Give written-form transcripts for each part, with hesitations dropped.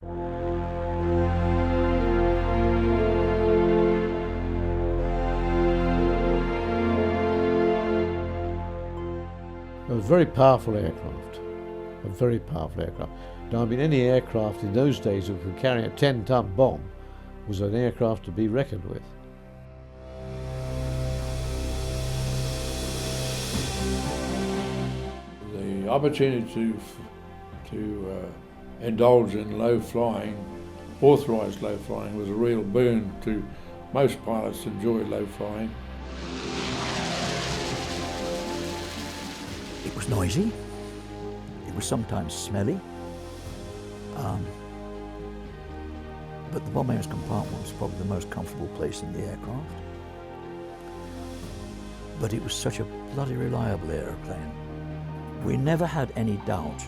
A very powerful aircraft, a very powerful aircraft. Now, I mean, any aircraft in those days that could carry a 10-ton bomb was an aircraft to be reckoned with. The opportunity to indulge in low flying, authorised low flying, was a real boon to most pilots. Enjoy low flying. It was noisy, it was sometimes smelly, but the bomber's compartment was probably the most comfortable place in the aircraft. But it was such a bloody reliable aeroplane. We never had any doubt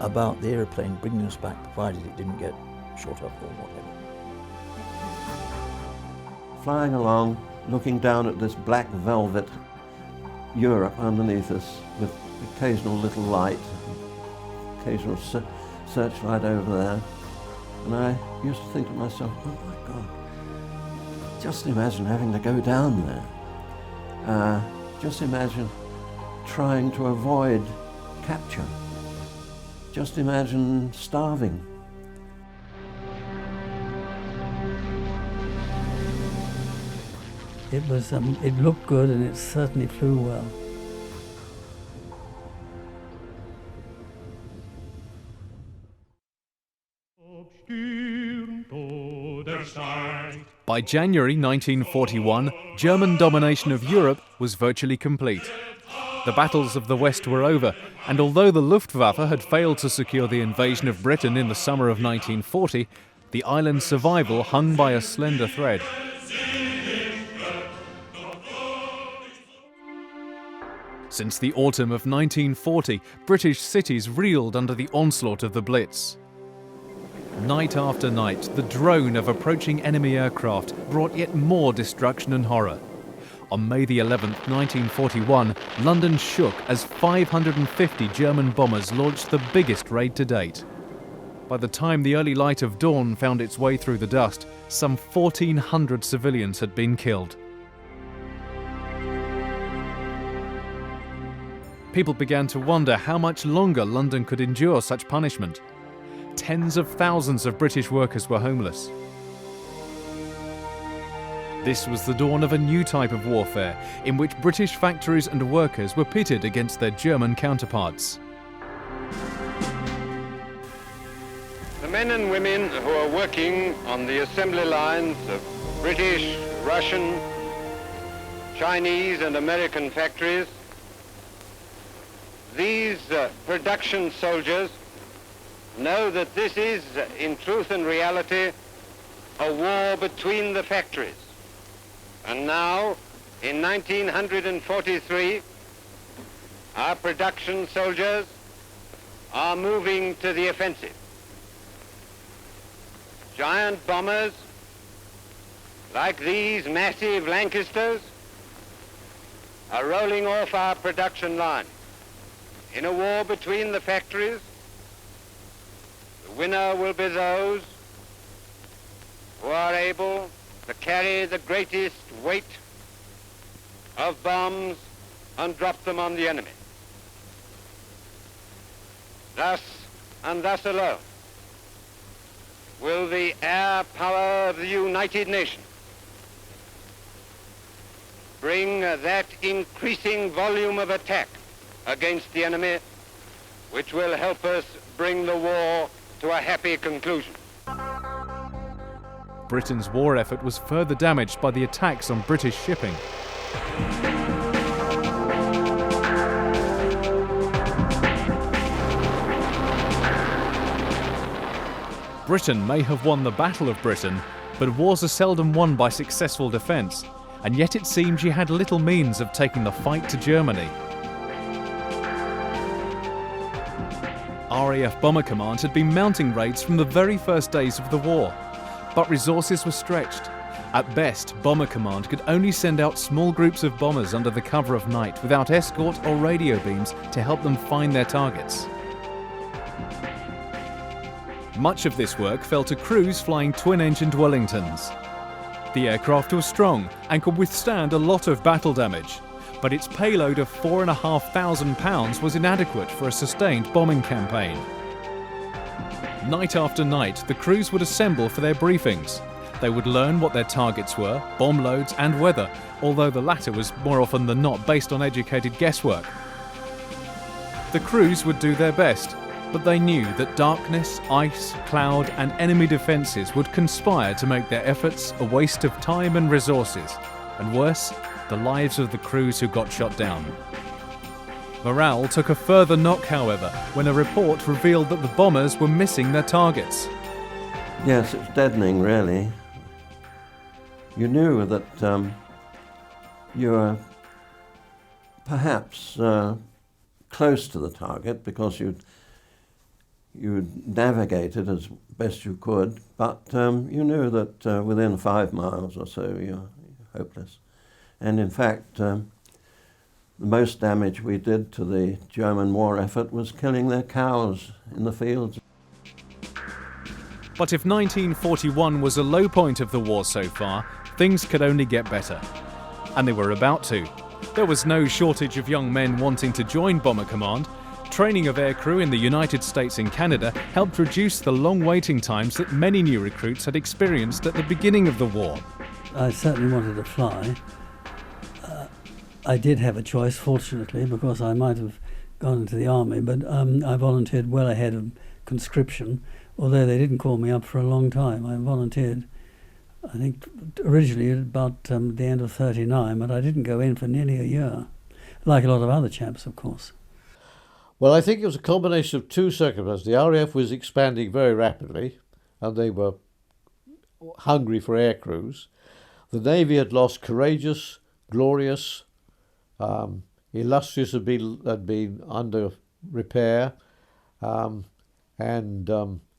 about the aeroplane bringing us back, provided it didn't get shot up or whatever. Flying along, looking down at this black velvet Europe underneath us, with occasional little light, occasional searchlight over there. And I used to think to myself, oh my God, just imagine having to go down there. Just imagine trying to avoid capture. Just imagine starving. It was, it looked good and it certainly flew well. By January 1941, German domination of Europe was virtually complete. The battles of the West were over, and although the Luftwaffe had failed to secure the invasion of Britain in the summer of 1940, the island's survival hung by a slender thread. Since the autumn of 1940, British cities reeled under the onslaught of the Blitz. Night after night, the drone of approaching enemy aircraft brought yet more destruction and horror. On May the 11th, 1941, London shook as 550 German bombers launched the biggest raid to date. By the time the early light of dawn found its way through the dust, some 1,400 civilians had been killed. People began to wonder how much longer London could endure such punishment. Tens of thousands of British workers were homeless. This was the dawn of a new type of warfare, in which British factories and workers were pitted against their German counterparts. The men and women who are working on the assembly lines of British, Russian, Chinese and American factories, these production soldiers know that this is, in truth and reality, a war between the factories. And now, in 1943, our production soldiers are moving to the offensive. Giant bombers, like these massive Lancasters, are rolling off our production line. In a war between the factories, the winner will be those who are able to carry the greatest weight of bombs and drop them on the enemy. Thus, and thus alone, will the air power of the United Nations bring that increasing volume of attack against the enemy, which will help us bring the war to a happy conclusion. Britain's war effort was further damaged by the attacks on British shipping. Britain may have won the Battle of Britain, but wars are seldom won by successful defence, and yet it seemed she had little means of taking the fight to Germany. RAF Bomber Command had been mounting raids from the very first days of the war, but resources were stretched. At best, Bomber Command could only send out small groups of bombers under the cover of night without escort or radio beams to help them find their targets. Much of this work fell to crews flying twin-engined Wellingtons. The aircraft was strong and could withstand a lot of battle damage, but its payload of 4,500 pounds was inadequate for a sustained bombing campaign. Night after night, the crews would assemble for their briefings. They would learn what their targets were, bomb loads and weather, although the latter was more often than not based on educated guesswork. The crews would do their best, but they knew that darkness, ice, cloud and enemy defences would conspire to make their efforts a waste of time and resources, and worse, the lives of the crews who got shot down. Morale took a further knock, however, when a report revealed that the bombers were missing their targets. Yes, it's deadening, really. You knew that you were perhaps close to the target because you'd navigated as best you could, but you knew that within 5 miles or so you're hopeless. And in fact, the most damage we did to the German war effort was killing their cows in the fields. But if 1941 was a low point of the war so far, things could only get better. And they were about to. There was no shortage of young men wanting to join Bomber Command. Training of aircrew in the United States and Canada helped reduce the long waiting times that many new recruits had experienced at the beginning of the war. I certainly wanted to fly. I did have a choice, fortunately, because I might have gone into the army, but I volunteered well ahead of conscription, although they didn't call me up for a long time. I volunteered, I think, originally at about the end of 1939, but I didn't go in for nearly a year, like a lot of other chaps, of course. Well, I think it was a combination of two circumstances. The RAF was expanding very rapidly, and they were hungry for air crews. The Navy had lost Courageous, Glorious, Illustrious had been under repair, and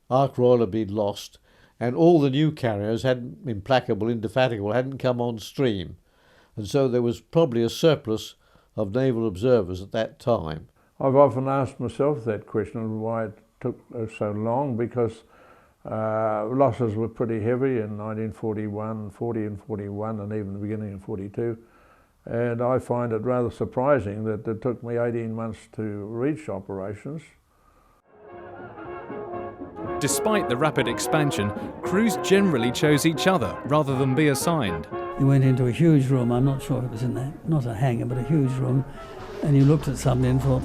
Ark Royal had been lost, and all the new carriers, Implacable, Indefatigable, hadn't come on stream, and so there was probably a surplus of naval observers at that time. I've often asked myself that question, why it took so long, because losses were pretty heavy in 1941, 40 and 41, and even the beginning of 42. And I find it rather surprising that it took me 18 months to reach operations. Despite the rapid expansion, crews generally chose each other rather than be assigned. You went into a huge room, I'm not sure if it was in there, not a hangar, but a huge room, and you looked at somebody and thought,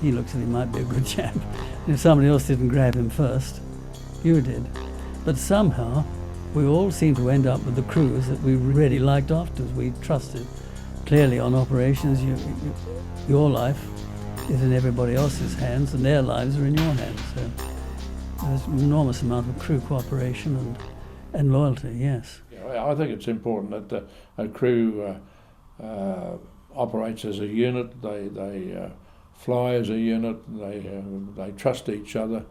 he looks as if he might be a good chap. And if somebody else didn't grab him first, you did. But somehow, we all seemed to end up with the crews that we really liked afterwards, we trusted. Clearly on operations, your life is in everybody else's hands and their lives are in your hands. So there's an enormous amount of crew cooperation and loyalty, yes. Yeah, I think it's important that a crew operates as a unit, they fly as a unit, they trust each other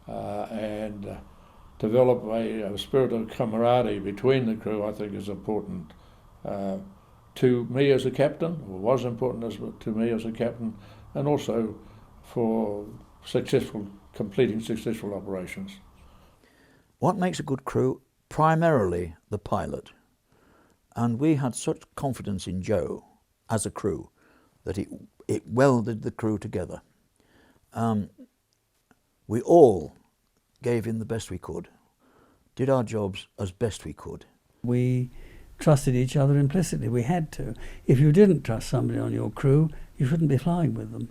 and develop a spirit of camaraderie between the crew, I think is important. To me as a captain, or was important to me as a captain, and also for completing successful operations. What makes a good crew? Primarily the pilot. And we had such confidence in Joe as a crew that it welded the crew together. We all gave in the best we could, did our jobs as best we could. We trusted each other implicitly. We had to. If you didn't trust somebody on your crew, you shouldn't be flying with them.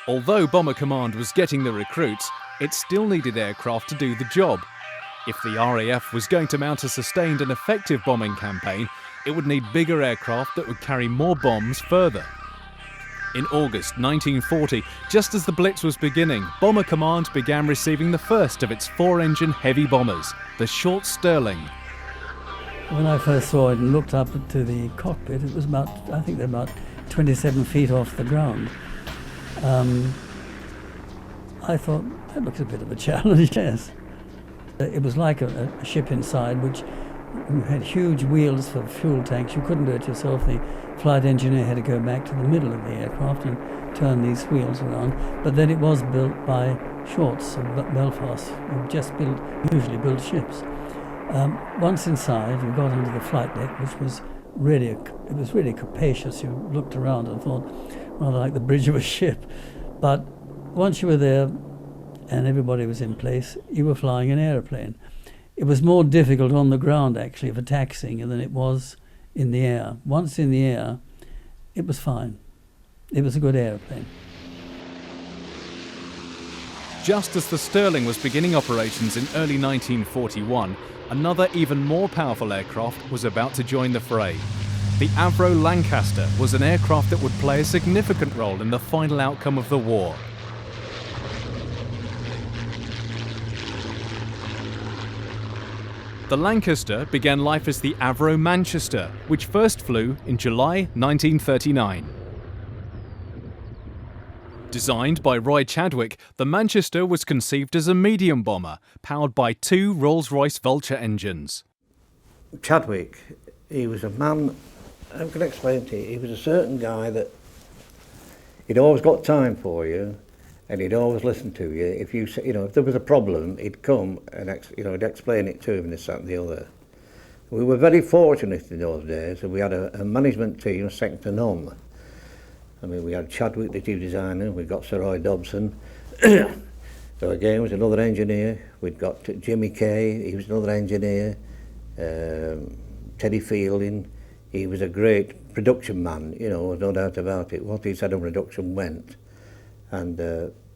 Although Bomber Command was getting the recruits, it still needed aircraft to do the job. If the RAF was going to mount a sustained and effective bombing campaign, it would need bigger aircraft that would carry more bombs further. In August 1940, just as the Blitz was beginning, Bomber Command began receiving the first of its 4-engine heavy bombers, the Short Stirling. When I first saw it and looked up to the cockpit, it was about 27 feet off the ground. I thought, that looks a bit of a challenge, yes. It was like a ship inside, which had huge wheels for fuel tanks. You couldn't do it yourself. The flight engineer had to go back to the middle of the aircraft and turn these wheels around. But then it was built by Shorts of Belfast, who just usually built ships. Once inside, we got onto the flight deck, which was really capacious. You looked around and thought, rather like the bridge of a ship. But once you were there and everybody was in place, you were flying an aeroplane. It was more difficult on the ground, actually, for taxiing than it was in the air. Once in the air, it was fine. It was a good aeroplane. Just as the Stirling was beginning operations in early 1941, another even more powerful aircraft was about to join the fray. The Avro Lancaster was an aircraft that would play a significant role in the final outcome of the war. The Lancaster began life as the Avro Manchester, which first flew in July 1939. Designed by Roy Chadwick, the Manchester was conceived as a medium bomber, powered by 2 Rolls-Royce Vulture engines. Chadwick, he was a man, I can explain to you, he was a certain guy that he'd always got time for you, and he'd always listen to you. If you if there was a problem, he'd come and he'd explain it to him, this, that and the other. We were very fortunate in those days, and we had a management team second to none. I mean, we had Chadwick, the chief designer, we got Sir Roy Dobson. So again, was another engineer. We'd got Jimmy Kay, he was another engineer. Teddy Fielding, he was a great production man, no doubt about it. What he said on production went. And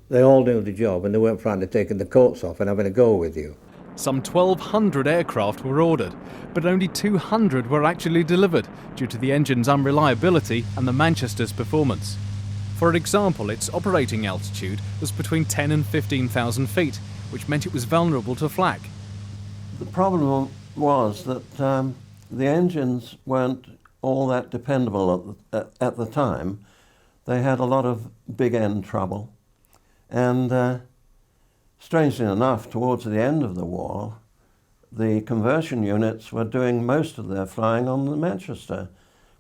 they all knew the job, and they weren't frightened of taking the coats off and having a go with you. Some 1,200 aircraft were ordered, but only 200 were actually delivered due to the engine's unreliability and the Manchester's performance. For example, its operating altitude was between 10 and 15,000 feet, which meant it was vulnerable to flak. The problem was that the engines weren't all that dependable at the time. They had a lot of big end trouble, and strangely enough, towards the end of the war, the conversion units were doing most of their flying on the Manchester,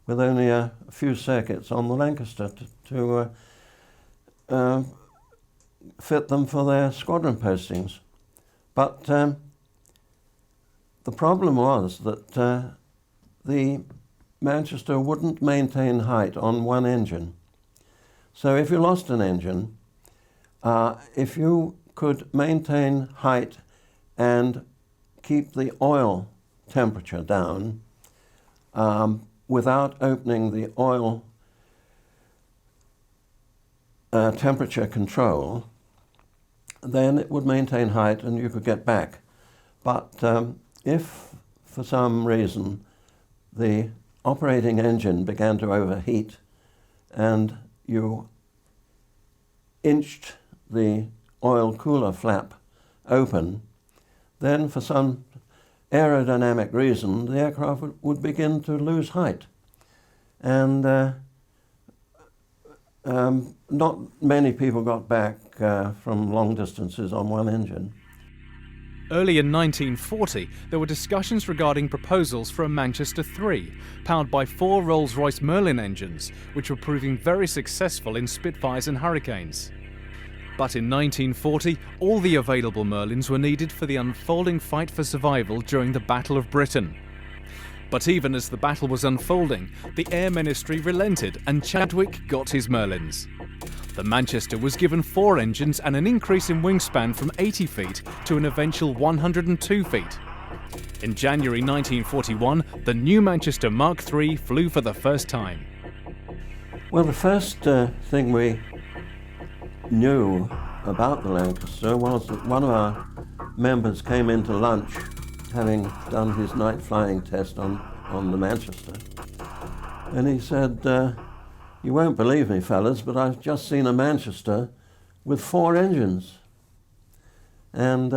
with only a few circuits on the Lancaster to fit them for their squadron postings. But the problem was that the Manchester wouldn't maintain height on one engine. So if you lost an engine, if you could maintain height and keep the oil temperature down without opening the oil temperature control, then it would maintain height and you could get back. But if for some reason the operating engine began to overheat and you inched the oil cooler flap open, then for some aerodynamic reason the aircraft would begin to lose height. And not many people got back from long distances on one engine. Early in 1940, there were discussions regarding proposals for a Manchester 3, powered by 4 Rolls-Royce Merlin engines, which were proving very successful in Spitfires and Hurricanes. But in 1940, all the available Merlins were needed for the unfolding fight for survival during the Battle of Britain. But even as the battle was unfolding, the Air Ministry relented and Chadwick got his Merlins. The Manchester was given 4 engines and an increase in wingspan from 80 feet to an eventual 102 feet. In January 1941, the new Manchester Mark III flew for the first time. Well, the first thing we knew about the Lancaster was that one of our members came into lunch having done his night flying test on the Manchester, and he said, "You won't believe me, fellas, but I've just seen a Manchester with 4 engines." And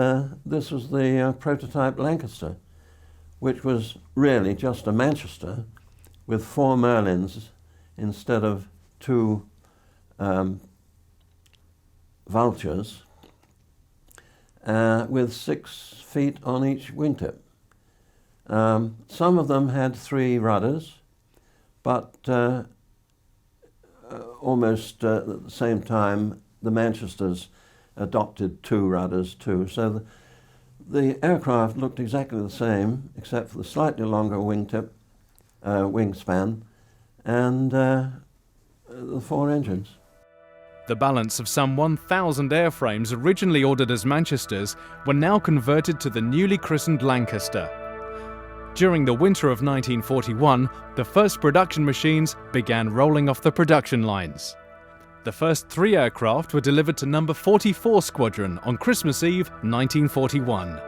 this was the prototype Lancaster, which was really just a Manchester with 4 Merlins instead of 2 Vultures, with 6 feet on each wingtip. Some of them had 3 rudders, but almost at the same time, the Manchesters adopted two rudders too. So the aircraft looked exactly the same, except for the slightly longer wingtip, wingspan, and the four engines. The balance of some 1,000 airframes originally ordered as Manchesters were now converted to the newly christened Lancaster. During the winter of 1941, the first production machines began rolling off the production lines. The first 3 aircraft were delivered to number 44 Squadron on Christmas Eve 1941.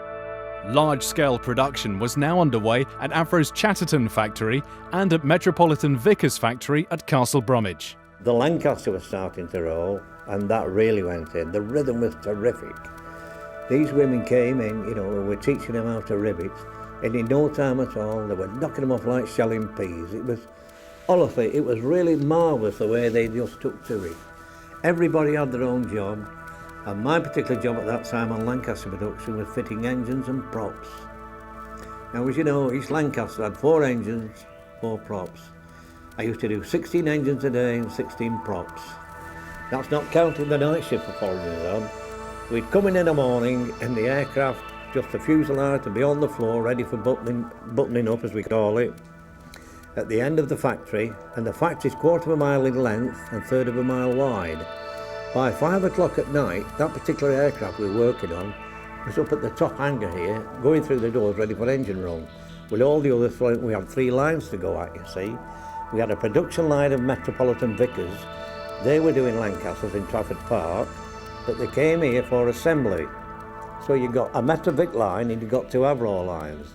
Large-scale production was now underway at Avro's Chatterton factory and at Metropolitan Vickers factory at Castle Bromwich. The Lancaster was starting to roll, and that really went in. The rhythm was terrific. These women came in, you know, and we're teaching them how to rivet, and in no time at all, they were knocking them off like shelling peas. It was, honestly, it was really marvellous the way they just took to it. Everybody had their own job, and my particular job at that time on Lancaster production was fitting engines and props. Now, as you know, East Lancaster had 4 engines, 4 props. I used to do 16 engines a day and 16 props. That's not counting the night shift for foreigners on. We'd come in the morning and the aircraft, just the fuselage, to be on the floor ready for buttoning up, as we call it, at the end of the factory, and the factory's 1/4 of a mile in length and 1/3 of a mile wide. By 5 o'clock at night, that particular aircraft we were working on was up at the top hangar here, going through the doors ready for engine run. With all the others, we had 3 lines to go at, you see. We had a production line of Metropolitan Vickers. They were doing Lancasters in Trafford Park, but they came here for assembly. So you got a Metrovic line and you got 2 Avro lines.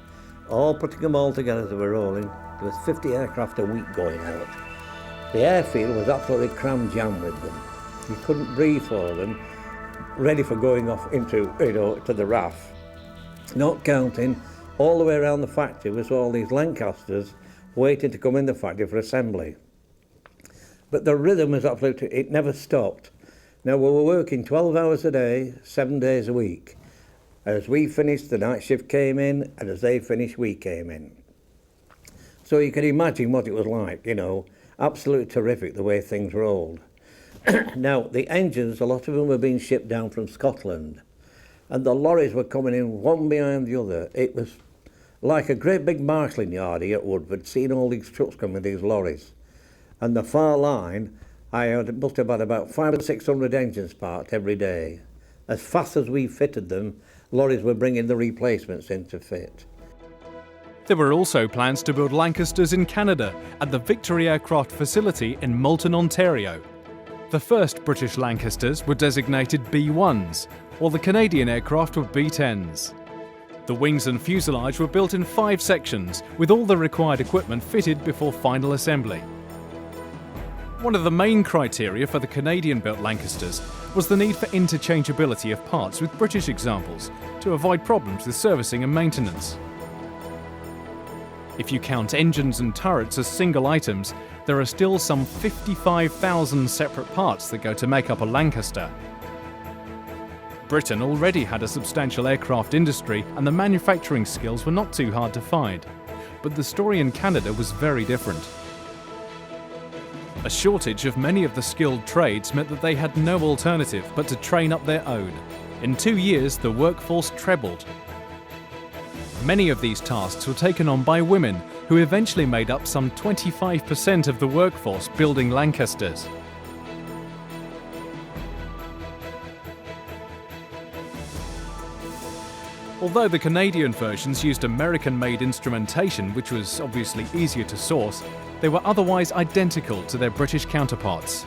All putting them all together as they were rolling. There was 50 aircraft a week going out. The airfield was absolutely crammed jam with them. You couldn't breathe for them, ready for going off into, you know, to the RAF. Not counting, all the way around the factory was all these Lancasters waiting to come in the factory for assembly. But the rhythm was absolutely, it never stopped. Now, we were working 12 hours a day, 7 days a week. As we finished, the night shift came in, and as they finished, we came in. So you can imagine what it was like, you know, absolutely terrific the way things rolled. Now, the engines, a lot of them were being shipped down from Scotland, and the lorries were coming in one behind the other. It was like a great big marshalling yard here at Woodford, seeing all these trucks coming, these lorries. And the far line, must have had about 500 or 600 engines parked every day. As fast as we fitted them, lorries were bringing the replacements in to fit. There were also plans to build Lancasters in Canada at the Victory Aircraft facility in Moulton, Ontario. The first British Lancasters were designated B1s, while the Canadian aircraft were B10s. The wings and fuselage were built in 5 sections, with all the required equipment fitted before final assembly. One of the main criteria for the Canadian-built Lancasters was the need for interchangeability of parts with British examples to avoid problems with servicing and maintenance. If you count engines and turrets as single items, there are still some 55,000 separate parts that go to make up a Lancaster. Britain already had a substantial aircraft industry and the manufacturing skills were not too hard to find. But the story in Canada was very different. A shortage of many of the skilled trades meant that they had no alternative but to train up their own. In 2 years, the workforce trebled. Many of these tasks were taken on by women, who eventually made up some 25% of the workforce building Lancasters. Although the Canadian versions used American-made instrumentation, which was obviously easier to source, they were otherwise identical to their British counterparts.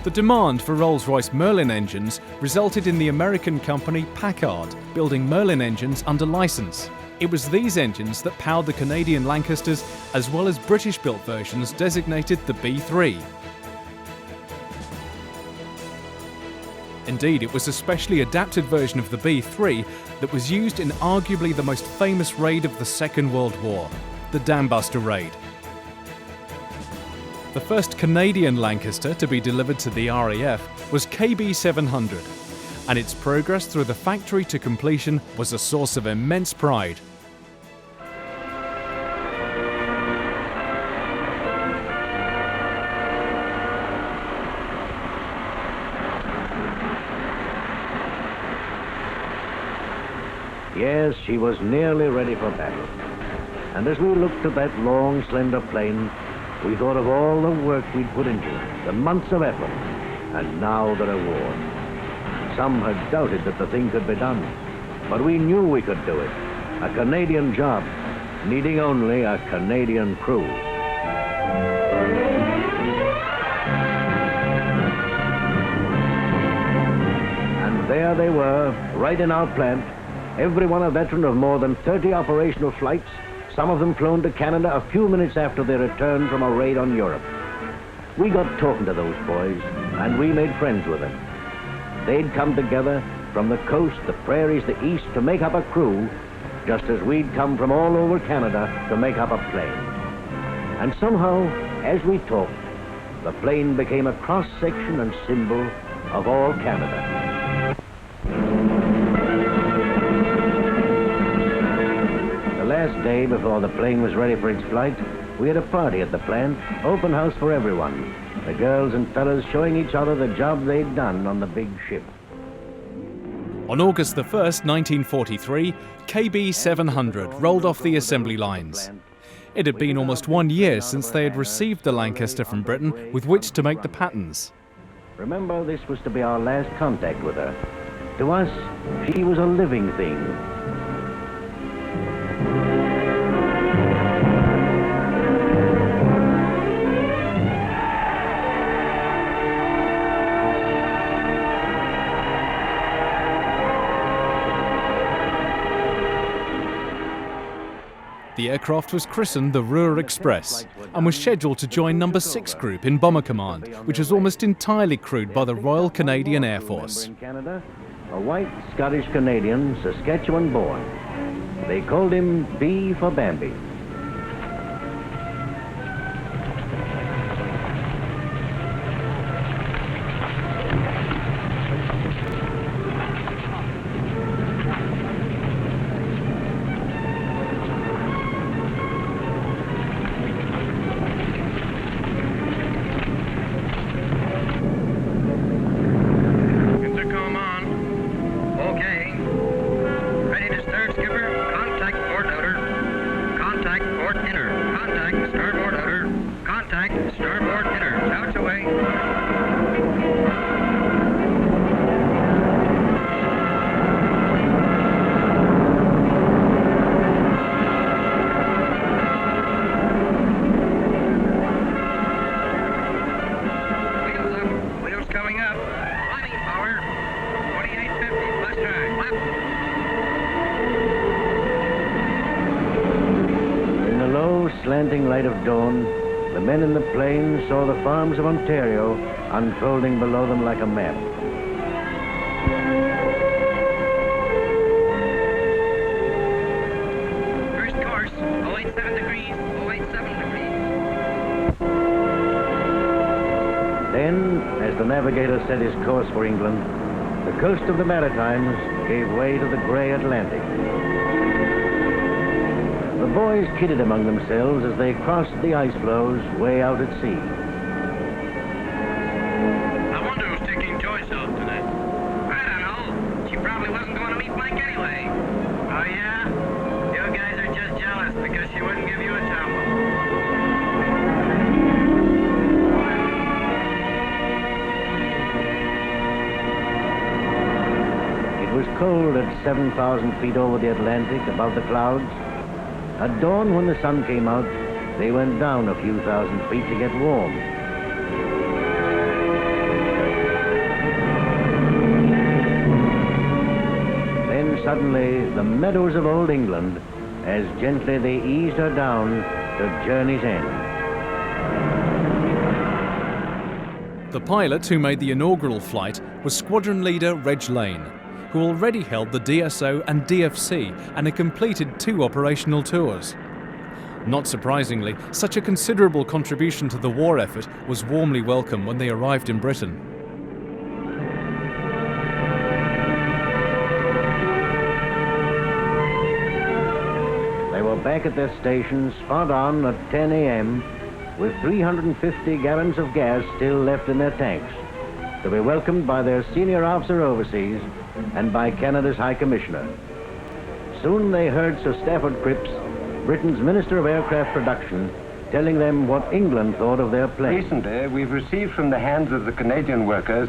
The demand for Rolls-Royce Merlin engines resulted in the American company Packard building Merlin engines under license. It was these engines that powered the Canadian Lancasters, as well as British-built versions designated the B3. Indeed, it was a specially adapted version of the B3 that was used in arguably the most famous raid of the Second World War, the Dambuster raid. The first Canadian Lancaster to be delivered to the RAF was KB700, and its progress through the factory to completion was a source of immense pride. Yes, she was nearly ready for battle. And as we looked at that long, slender plane, we thought of all the work we'd put into it, the months of effort, and now the reward. Some had doubted that the thing could be done, but we knew we could do it. A Canadian job, needing only a Canadian crew. And there they were, right in our plant, every one a veteran of more than 30 operational flights, some of them flown to Canada a few minutes after their return from a raid on Europe. We got talking to those boys, and we made friends with them. They'd come together from the coast, the prairies, the east, to make up a crew, just as we'd come from all over Canada to make up a plane. And somehow, as we talked, the plane became a cross-section and symbol of all Canada. The last day before the plane was ready for its flight, we had a party at the plant, open house for everyone. The girls and fellas showing each other the job they'd done on the big ship. On August the 1st, 1943, KB 700 rolled off the assembly lines. It had been almost 1 year since they had received the Lancaster from Britain with which to make the patterns. Remember, this was to be our last contact with her. To us, she was a living thing. The aircraft was christened the Ruhr Express and was scheduled to join No. 6 Group in Bomber Command, which was almost entirely crewed by the Royal Canadian Air Force. In Canada, a white Scottish Canadian, Saskatchewan born. They called him B for Bambi. Slanting light of dawn, the men in the plane saw the farms of Ontario unfolding below them like a map. First course, 087 degrees, 087 degrees. Then, as the navigator set his course for England, the coast of the Maritimes gave way to the grey Atlantic. The boys kidded among themselves as they crossed the ice floes way out at sea. I wonder who's taking Joyce out tonight. I don't know. She probably wasn't going to meet Mike anyway. Oh, yeah? You guys are just jealous because she wouldn't give you a tumble. It was cold at 7,000 feet over the Atlantic, above the clouds. At dawn, when the sun came out, they went down a few thousand feet to get warm. Then suddenly, the meadows of old England, as gently they eased her down to journey's end. The pilot who made the inaugural flight was Squadron Leader Reg Lane, who already held the DSO and DFC and had completed 2 operational tours. Not surprisingly, such a considerable contribution to the war effort was warmly welcome when they arrived in Britain. They were back at their stations spot on at 10 a.m. with 350 gallons of gas still left in their tanks, to be welcomed by their senior officer overseas and by Canada's High Commissioner. Soon they heard Sir Stafford Cripps, Britain's Minister of Aircraft Production, telling them what England thought of their plane. Recently, we've received from the hands of the Canadian workers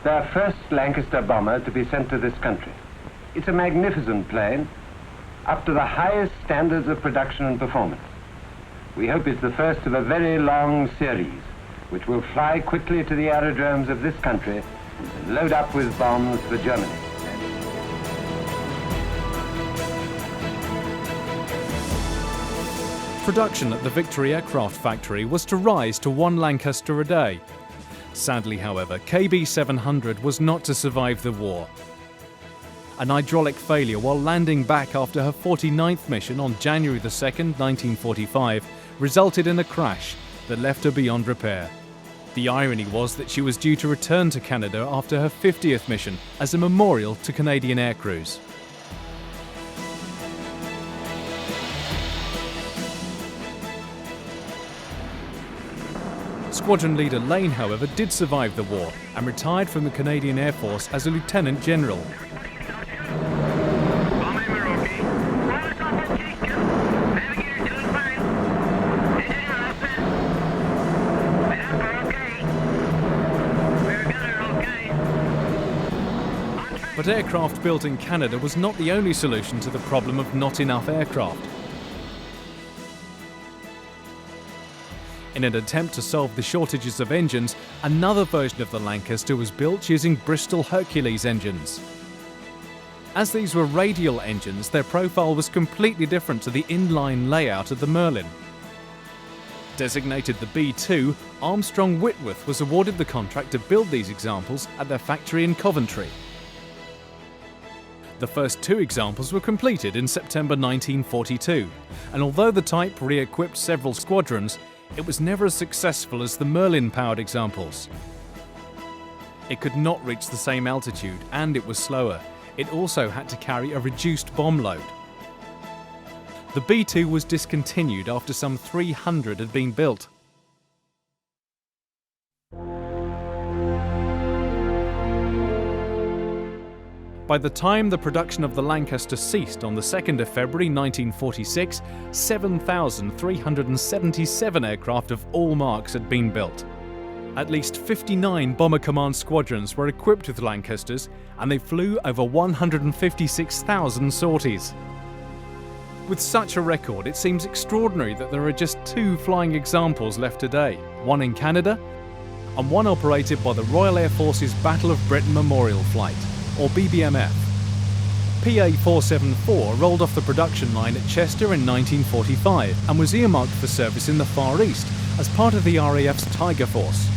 their first Lancaster bomber to be sent to this country. It's a magnificent plane, up to the highest standards of production and performance. We hope it's the first of a very long series, which will fly quickly to the aerodromes of this country and load up with bombs for Germany. Production at the Victory Aircraft Factory was to rise to 1 Lancaster a day. Sadly, however, KB700 was not to survive the war. An hydraulic failure while landing back after her 49th mission on January 2nd, 1945, resulted in a crash that left her beyond repair. The irony was that she was due to return to Canada after her 50th mission as a memorial to Canadian aircrews. Squadron leader Lane, however, did survive the war and retired from the Canadian Air Force as a Lieutenant General. But aircraft built in Canada was not the only solution to the problem of not enough aircraft. In an attempt to solve the shortages of engines, another version of the Lancaster was built using Bristol Hercules engines. As these were radial engines, their profile was completely different to the inline layout of the Merlin. Designated the B2, Armstrong Whitworth was awarded the contract to build these examples at their factory in Coventry. The first 2 examples were completed in September 1942, and although the type re-equipped several squadrons, it was never as successful as the Merlin-powered examples. It could not reach the same altitude, and it was slower. It also had to carry a reduced bomb load. The B2 was discontinued after some 300 had been built. By the time the production of the Lancaster ceased on the 2nd of February 1946, 7,377 aircraft of all marks had been built. At least 59 Bomber Command squadrons were equipped with Lancasters, and they flew over 156,000 sorties. With such a record, it seems extraordinary that there are just 2 flying examples left today, one in Canada and one operated by the Royal Air Force's Battle of Britain Memorial Flight, or BBMF. PA-474 rolled off the production line at Chester in 1945 and was earmarked for service in the Far East as part of the RAF's Tiger Force.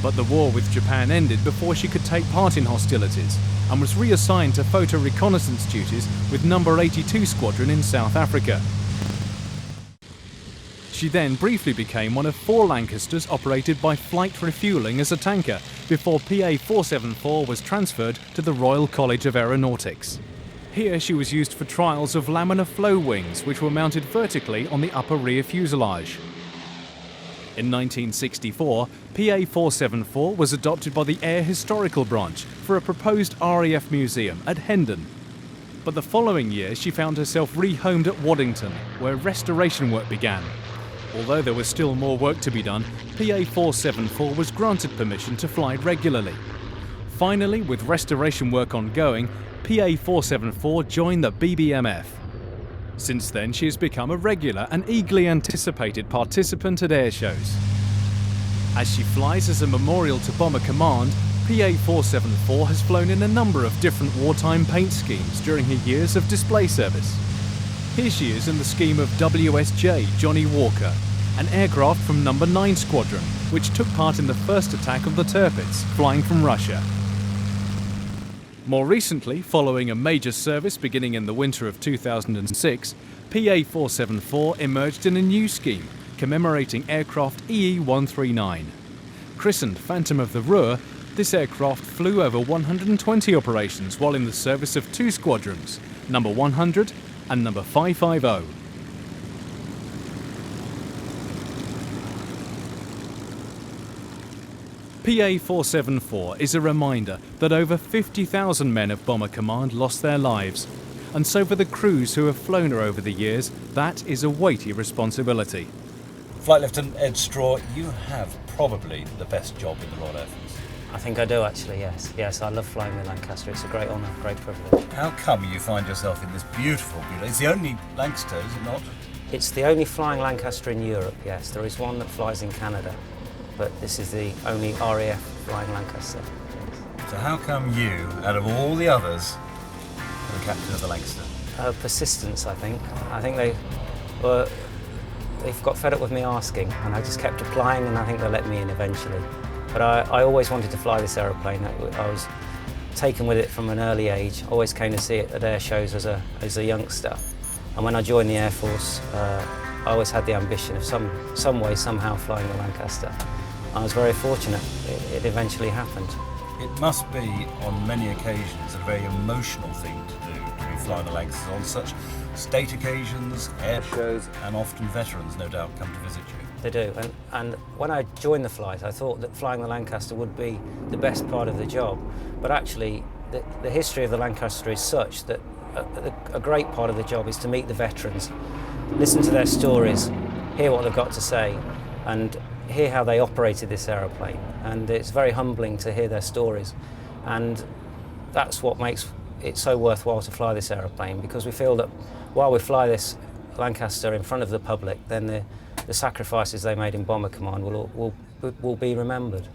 But the war with Japan ended before she could take part in hostilities and was reassigned to photo reconnaissance duties with No. 82 Squadron in South Africa. She then briefly became one of 4 Lancasters operated by flight refuelling as a tanker before PA-474 was transferred to the Royal College of Aeronautics. Here she was used for trials of laminar flow wings which were mounted vertically on the upper rear fuselage. In 1964, PA-474 was adopted by the Air Historical Branch for a proposed RAF museum at Hendon. But the following year she found herself rehomed at Waddington, where restoration work began. Although there was still more work to be done, PA-474 was granted permission to fly regularly. Finally, with restoration work ongoing, PA-474 joined the BBMF. Since then, she has become a regular and eagerly anticipated participant at air shows. As she flies as a memorial to Bomber Command, PA-474 has flown in a number of different wartime paint schemes during her years of display service. Here she is in the scheme of WSJ Johnny Walker, an aircraft from No. 9 Squadron, which took part in the first attack of the Tirpitz, flying from Russia. More recently, following a major service beginning in the winter of 2006, PA-474 emerged in a new scheme, commemorating aircraft EE-139. Christened Phantom of the Ruhr, this aircraft flew over 120 operations while in the service of 2 squadrons, No. 100 and No. 550. PA-474 is a reminder that over 50,000 men of Bomber Command lost their lives. And so for the crews who have flown her over the years, that is a weighty responsibility. Flight Lieutenant Ed Straw, you have probably the best job in the Royal Air Force. I think I do actually, yes. Yes, I love flying the Lancaster. It's a great honour, great privilege. How come you find yourself in this beautiful, it's the only Lancaster, is it not? It's the only flying Lancaster in Europe, yes. There is one that flies in Canada, but this is the only RAF flying Lancaster. Yes. So how come you, out of all the others, are the captain of the Lancaster? Persistence, I think. I think they've got fed up with me asking, and I just kept applying, and I think they let me in eventually. But I always wanted to fly this aeroplane. I was taken with it from an early age. Always came to see it at air shows as a youngster. And when I joined the Air Force, I always had the ambition of some way, somehow flying the Lancaster. I was very fortunate. It eventually happened. It must be, on many occasions, a very emotional thing to do, to be flying the Lancaster on such state occasions, air shows, and often veterans, no doubt, come to visit you. They do, and when I joined the flight, I thought that flying the Lancaster would be the best part of the job. But actually, the history of the Lancaster is such that a great part of the job is to meet the veterans, listen to their stories, hear what they've got to say, and hear how they operated this aeroplane. And it's very humbling to hear their stories. And that's what makes it so worthwhile to fly this aeroplane, because we feel that while we fly this Lancaster in front of the public, then the sacrifices they made in Bomber Command will be remembered.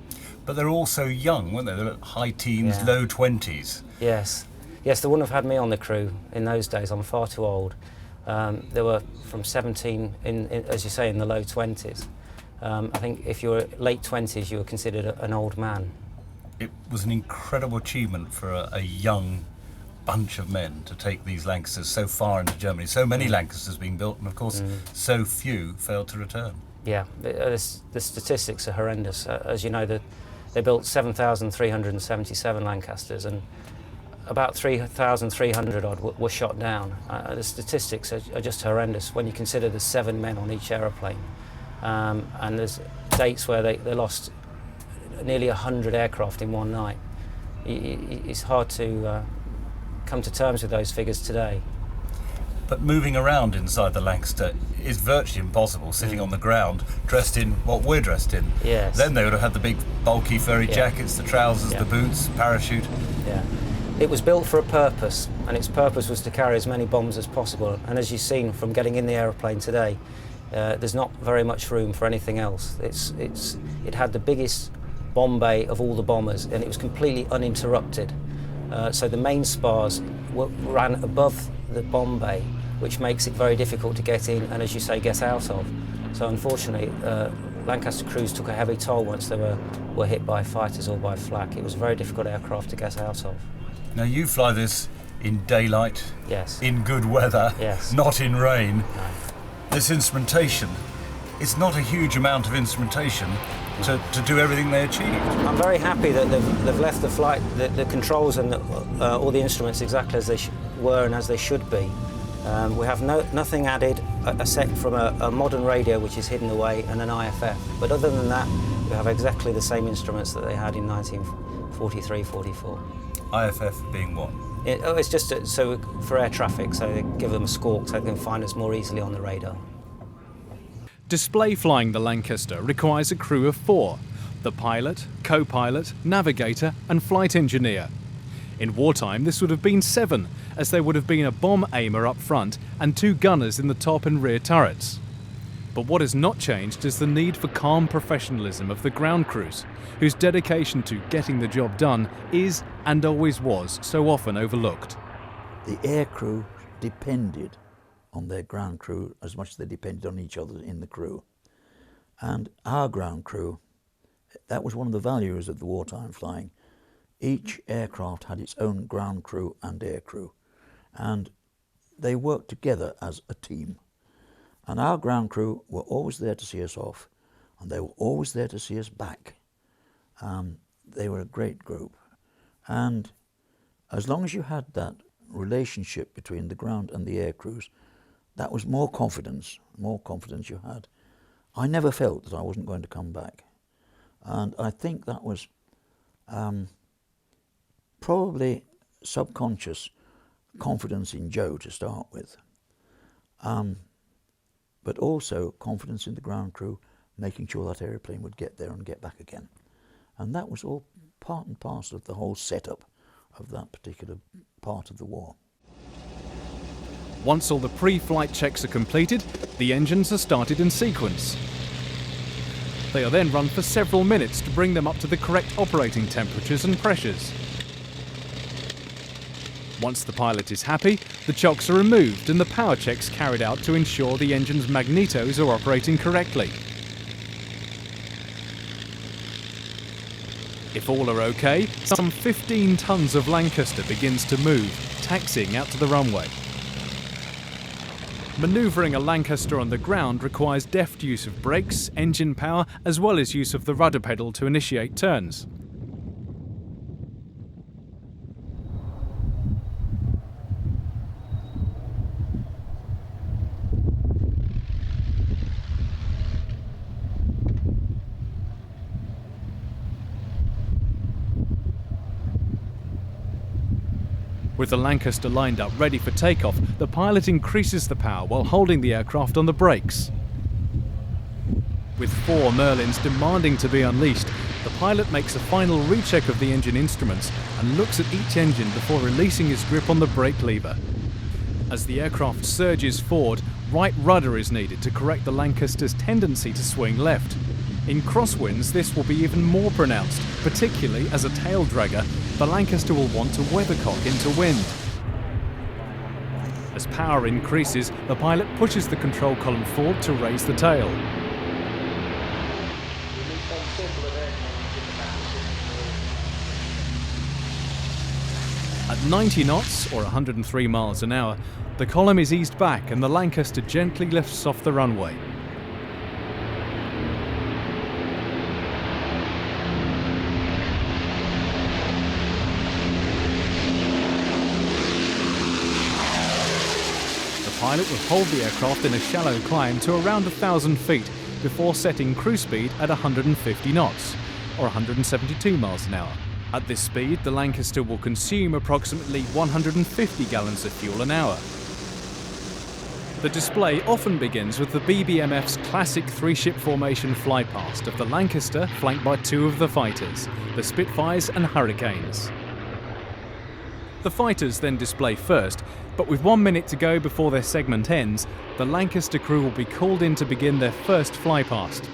But they're also young, weren't they? They're high teens, low 20s. Yes. Yes, they wouldn't have had me on the crew in those days. I'm far too old. They were from 17, as you say, in the low 20s. I think if you were late 20s, you were considered an old man. It was an incredible achievement for a young bunch of men to take these Lancasters so far into Germany. So many Lancasters being built, and of course, so few failed to return. Yeah, the statistics are horrendous. As you know, they built 7,377 Lancasters, and about 3,300 odd were shot down. The statistics are just horrendous when you consider there's 7 men on each aeroplane. And there's dates where they lost nearly 100 aircraft in one night. It's hard to come to terms with those figures today. But moving around inside the Lancaster is virtually impossible, sitting on the ground, dressed in what we're dressed in. Yes. Then they would have had the big bulky furry jackets, the trousers, the boots, parachute. Yeah. It was built for a purpose, and its purpose was to carry as many bombs as possible. And as you've seen from getting in the aeroplane today, there's not very much room for anything else. It had the biggest bomb bay of all the bombers, and it was completely uninterrupted. So the main spars ran above the bomb bay, which makes it very difficult to get in and, as you say, get out of. So unfortunately, Lancaster crews took a heavy toll once they were hit by fighters or by flak. It was a very difficult aircraft to get out of. Now you fly this in daylight, yes, in good weather, yes, not in rain. No. This instrumentation, it's not a huge amount of instrumentation to do everything they achieved. I'm very happy that they've left the flight, the controls and all the instruments exactly as they were and as they should be. We have nothing added except from a modern radio which is hidden away and an IFF. But other than that, we have exactly the same instruments that they had in 1943-44. IFF being what? It's just so for air traffic, so they give them a squawk so they can find us more easily on the radar. Display flying the Lancaster requires a crew of 4, the pilot, co-pilot, navigator and flight engineer. In wartime this would have been 7, as there would have been a bomb aimer up front and 2 gunners in the top and rear turrets. But what has not changed is the need for calm professionalism of the ground crews, whose dedication to getting the job done is, and always was, so often overlooked. The air crew depended on their ground crew as much as they depended on each other in the crew. And our ground crew, that was one of the values of the wartime flying. Each aircraft had its own ground crew and air crew, and they worked together as a team. And our ground crew were always there to see us off, and they were always there to see us back. They were a great group. And as long as you had that relationship between the ground and the air crews, that was more confidence you had. I never felt that I wasn't going to come back. And I think that was probably subconscious, confidence in Joe to start with, but also confidence in the ground crew, making sure that aeroplane would get there and get back again. And that was all part and parcel of the whole setup of that particular part of the war. Once all the pre-flight checks are completed, the engines are started in sequence. They are then run for several minutes to bring them up to the correct operating temperatures and pressures. Once the pilot is happy, the chocks are removed and the power checks carried out to ensure the engine's magnetos are operating correctly. If all are okay, some 15 tons of Lancaster begins to move, taxiing out to the runway. Manoeuvring a Lancaster on the ground requires deft use of brakes, engine power, as well as use of the rudder pedal to initiate turns. With the Lancaster lined up ready for takeoff, the pilot increases the power while holding the aircraft on the brakes. With 4 Merlins demanding to be unleashed, the pilot makes a final recheck of the engine instruments and looks at each engine before releasing his grip on the brake lever. As the aircraft surges forward, right rudder is needed to correct the Lancaster's tendency to swing left. In crosswinds, this will be even more pronounced, particularly as a tail dragger, the Lancaster will want to weathercock into wind. As power increases, the pilot pushes the control column forward to raise the tail. At 90 knots, or 103 miles an hour, the column is eased back and the Lancaster gently lifts off the runway. The pilot will hold the aircraft in a shallow climb to around 1,000 feet before setting cruise speed at 150 knots, or 172 miles an hour. At this speed, the Lancaster will consume approximately 150 gallons of fuel an hour. The display often begins with the BBMF's classic 3-ship formation flypast of the Lancaster flanked by 2 of the fighters, the Spitfires and Hurricanes. The fighters then display first, but with 1 minute to go before their segment ends, the Lancaster crew will be called in to begin their first flypast.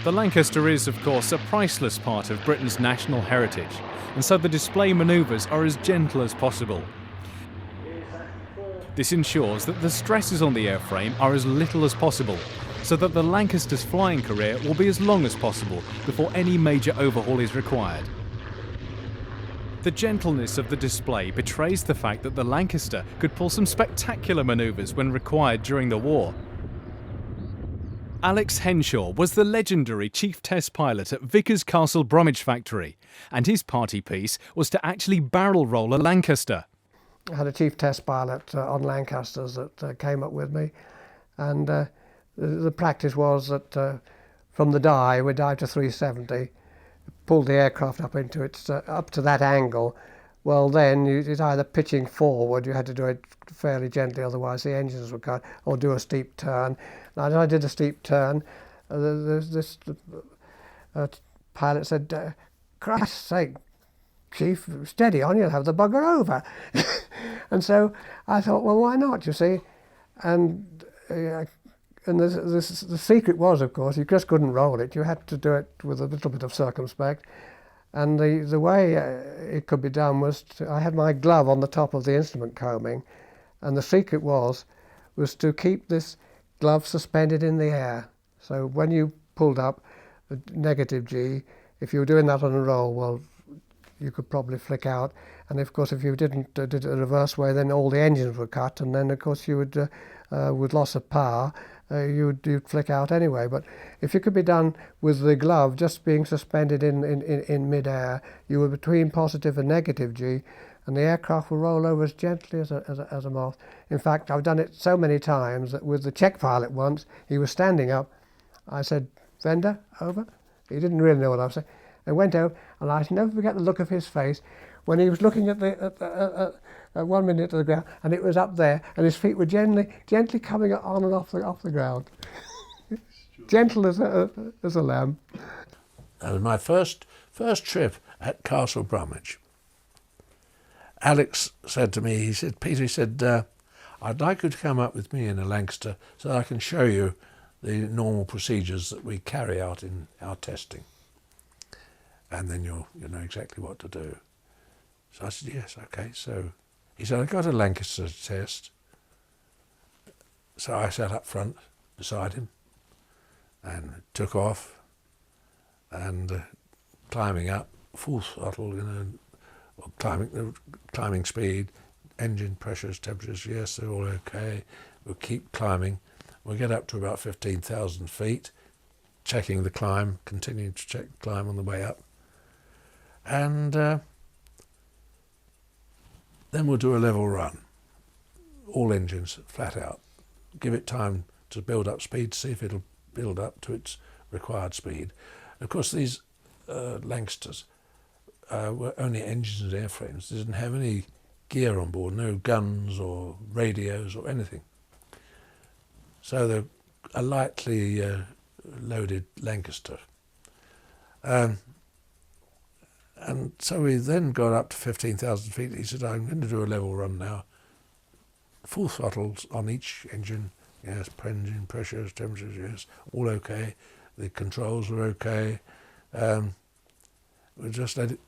The Lancaster is, of course, a priceless part of Britain's national heritage, and so the display manoeuvres are as gentle as possible. This ensures that the stresses on the airframe are as little as possible, so that the Lancaster's flying career will be as long as possible before any major overhaul is required. The gentleness of the display betrays the fact that the Lancaster could pull some spectacular manoeuvres when required during the war. Alex Henshaw was the legendary chief test pilot at Vickers Castle Bromwich factory, and his party piece was to actually barrel roll a Lancaster. I had a chief test pilot on Lancasters that came up with me, and the practice was that from the dive, we dived to 370, pulled the aircraft up into its up to that angle. Well, then it's either pitching forward, you had to do it fairly gently, otherwise the engines would cut, or do a steep turn. And I did a steep turn. This pilot said, "Christ's sake, Chief, steady on, you'll have the bugger over." And so I thought, well, why not, you see? And the secret was, of course, you just couldn't roll it. You had to do it with a little bit of circumspect. And the way it could be done was, I had my glove on the top of the instrument combing, and the secret was to keep this glove suspended in the air. So when you pulled up the negative G, if you were doing that on a roll, well, you could probably flick out. And of course, if you did it a reverse way, then all the engines were cut, and then of course you would, with loss of power, you'd flick out anyway. But if it could be done with the glove just being suspended in mid-air, you were between positive and negative G, and the aircraft will roll over as gently as a moth. In fact, I've done it so many times that with the Czech pilot once, he was standing up. I said, "Vender, over." He didn't really know what I was saying. They went over, and I shall never forget the look of his face when he was looking at the 1 minute to the ground, and it was up there, and his feet were gently coming on and off the ground, gentle as a lamb. That was my first trip at Castle Bromwich. Alex said to me, he said, Peter, he said, I'd like you to come up with me in a Lancaster so that I can show you the normal procedures that we carry out in our testing. And then you'll know exactly what to do. So I said, yes, okay. So he said, I got a Lancaster to test. So I sat up front beside him and took off and climbing up, full throttle, climbing speed, engine pressures, temperatures, yes, they're all okay. We'll keep climbing. We'll get up to about 15,000 feet, checking the climb, continuing to check the climb on the way up. And then we'll do a level run, all engines flat out. Give it time to build up speed, see if it'll build up to its required speed. Of course, these Lancasters were only engines and airframes. They didn't have any gear on board, no guns or radios or anything. So they're a lightly loaded Lancaster. And so we then got up to 15,000 feet. He said, I'm going to do a level run now. Full throttles on each engine. Yes, engine pressures, temperatures, yes, all okay. The controls were okay. We'll just let it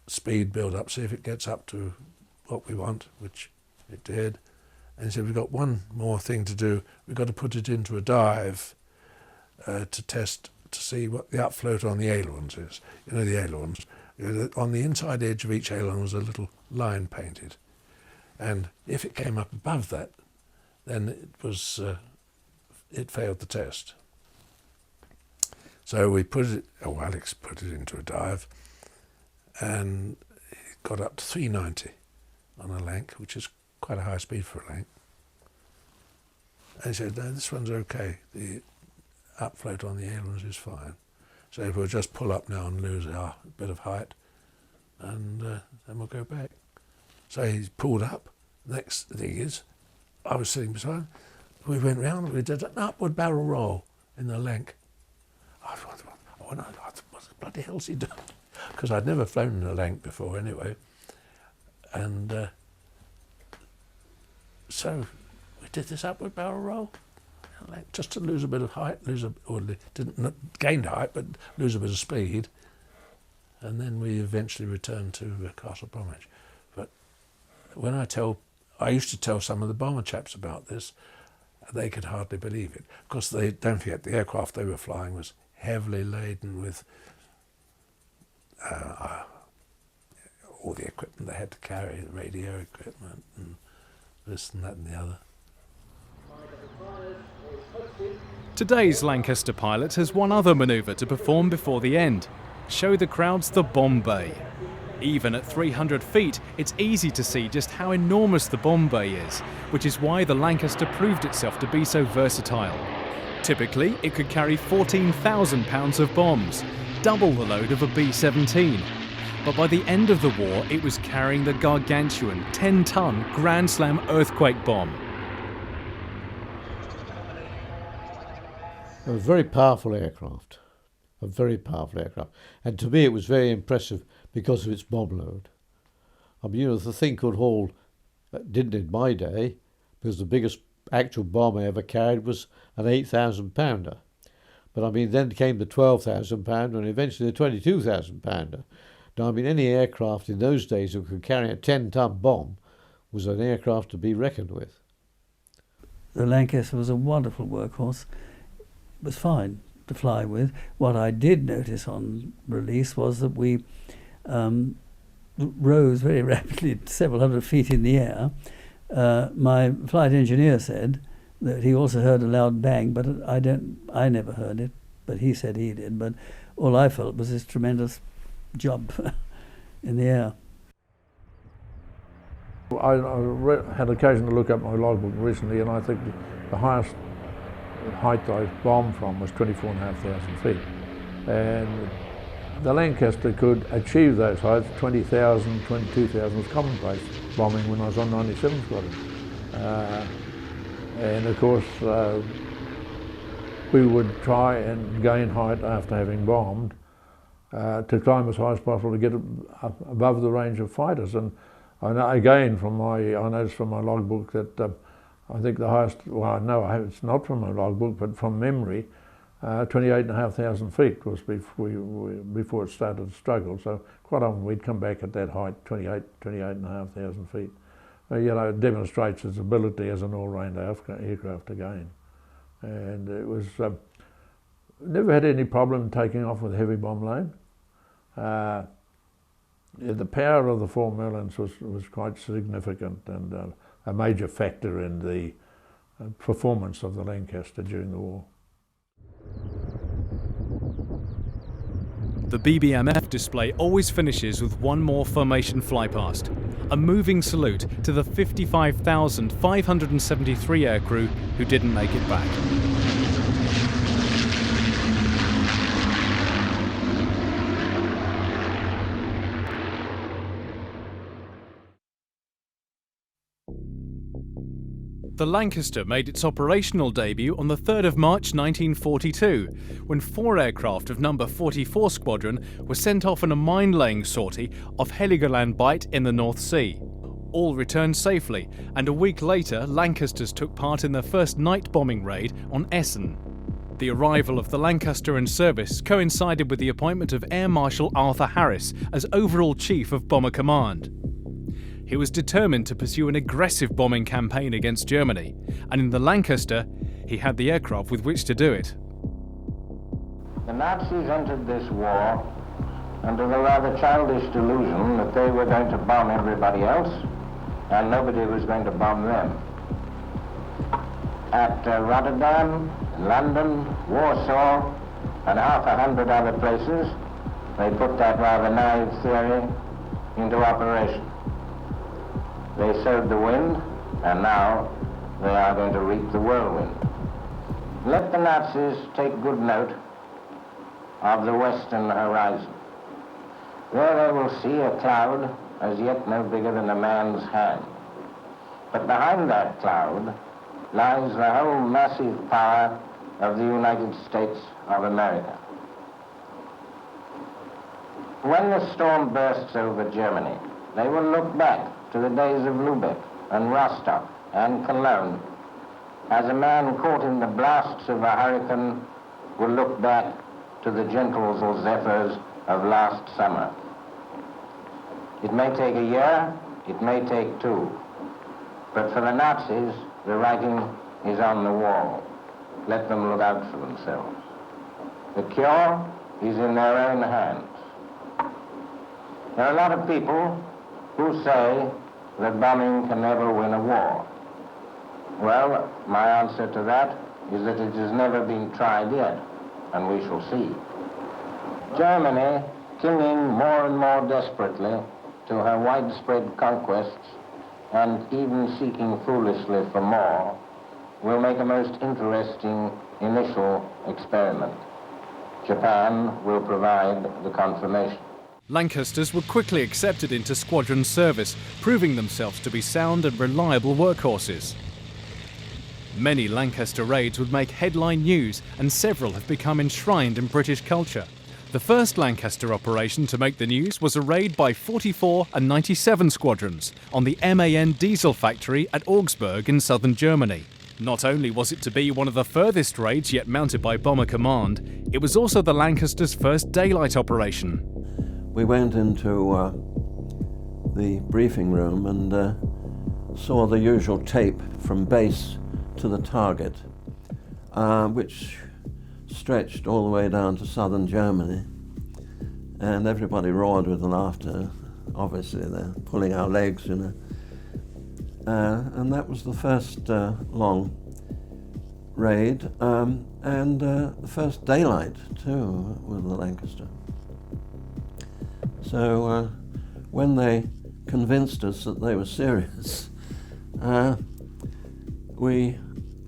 speed build up, see if it gets up to what we want, which it did. And he said, we've got one more thing to do. We've got to put it into a dive to test, to see what the upfloat on the ailerons is. You know the ailerons. On the inside edge of each aileron was a little line painted. And if it came up above that, then it failed the test. So we Alex put it into a dive, and it got up to 390 on a Lanc, which is quite a high speed for a Lanc. And he said, no, this one's okay. The upfloat on the ailerons is fine. So we'll just pull up now and lose our bit of height, and then we'll go back. So he pulled up. Next thing is, I was sitting beside him. We went round, we did an upward barrel roll in the Lanc. I thought, what the bloody hell's he doing? Because I'd never flown in a Lanc before anyway. And so we did this upward barrel roll, just to lose a bit of height, didn't gain height, but lose a bit of speed. And then we eventually returned to Castle Bromwich. But when I used to tell some of the bomber chaps about this, they could hardly believe it. Of course, don't forget, the aircraft they were flying was heavily laden with all the equipment they had to carry, the radio equipment and this and that and the other. Today's Lancaster pilot has one other manoeuvre to perform before the end: show the crowds the bomb bay. Even at 300 feet, it's easy to see just how enormous the bomb bay is, which is why the Lancaster proved itself to be so versatile. Typically, it could carry 14,000 pounds of bombs, double the load of a B-17. But by the end of the war, it was carrying the gargantuan 10-ton Grand Slam earthquake bomb. It was a very powerful aircraft, and to me it was very impressive because of its bomb load. I mean, the thing could hold, didn't in my day, because the biggest actual bomb I ever carried was an 8,000 pounder. But I mean, then came the 12,000 pounder and eventually the 22,000 pounder. Now, I mean, any aircraft in those days that could carry a 10-ton bomb was an aircraft to be reckoned with. The Lancaster was a wonderful workhorse. It was fine to fly with. What I did notice on release was that we rose very rapidly, several hundred feet in the air. My flight engineer said that he also heard a loud bang, but I never heard it, but he said he did. But all I felt was this tremendous jump in the air. I had occasion to look up my logbook recently, and I think the highest height I bombed from was 24,500 feet. And the Lancaster could achieve those heights. 20,000, 22,000 was commonplace bombing when I was on 97 Squadron. And of course, we would try and gain height after having bombed to climb as high as possible to get up above the range of fighters. And I noticed from my logbook that I think the highest, well, no, it's not from my logbook, but from memory, 28,500 feet was before it started to struggle. So quite often we'd come back at that height, 28,500 feet. It demonstrates its ability as an all-round aircraft again. And it was, never had any problem taking off with heavy bomb load. The power of the 4 Merlins was quite significant and a major factor in the performance of the Lancaster during the war. The BBMF display always finishes with one more formation flypast, a moving salute to the 55,573 aircrew who didn't make it back. The Lancaster made its operational debut on the 3rd of March 1942, when 4 aircraft of No. 44 Squadron were sent off on a mine-laying sortie off Heligoland Bight in the North Sea. All returned safely, and a week later Lancasters took part in their first night bombing raid on Essen. The arrival of the Lancaster in service coincided with the appointment of Air Marshal Arthur Harris as overall Chief of Bomber Command. He was determined to pursue an aggressive bombing campaign against Germany, and in the Lancaster, he had the aircraft with which to do it. The Nazis entered this war under the rather childish delusion that they were going to bomb everybody else, and nobody was going to bomb them. At Rotterdam, London, Warsaw, and 100 other places, they put that rather naive theory into operation. They sowed the wind, and now they are going to reap the whirlwind. Let the Nazis take good note of the western horizon. There they will see a cloud as yet no bigger than a man's hand. But behind that cloud lies the whole massive power of the United States of America. When the storm bursts over Germany, they will look back to the days of Lubeck and Rostock and Cologne, as a man caught in the blasts of a hurricane will look back to the gentle zephyrs of last summer. It may take a year, it may take 2, but for the Nazis, the writing is on the wall. Let them look out for themselves. The cure is in their own hands. There are a lot of people who say that bombing can never win a war. Well, my answer to that is that it has never been tried yet, and we shall see. Germany, clinging more and more desperately to her widespread conquests and even seeking foolishly for more, will make a most interesting initial experiment. Japan will provide the confirmation. Lancasters were quickly accepted into squadron service, proving themselves to be sound and reliable workhorses. Many Lancaster raids would make headline news, and several have become enshrined in British culture. The first Lancaster operation to make the news was a raid by 44 and 97 squadrons on the MAN diesel factory at Augsburg in southern Germany. Not only was it to be one of the furthest raids yet mounted by Bomber Command, it was also the Lancaster's first daylight operation. We went into the briefing room and saw the usual tape from base to the target, which stretched all the way down to southern Germany. And everybody roared with laughter. Obviously, they're pulling our legs, you know. And that was the first long raid, and the first daylight, too, with the Lancaster. So when they convinced us that they were serious, we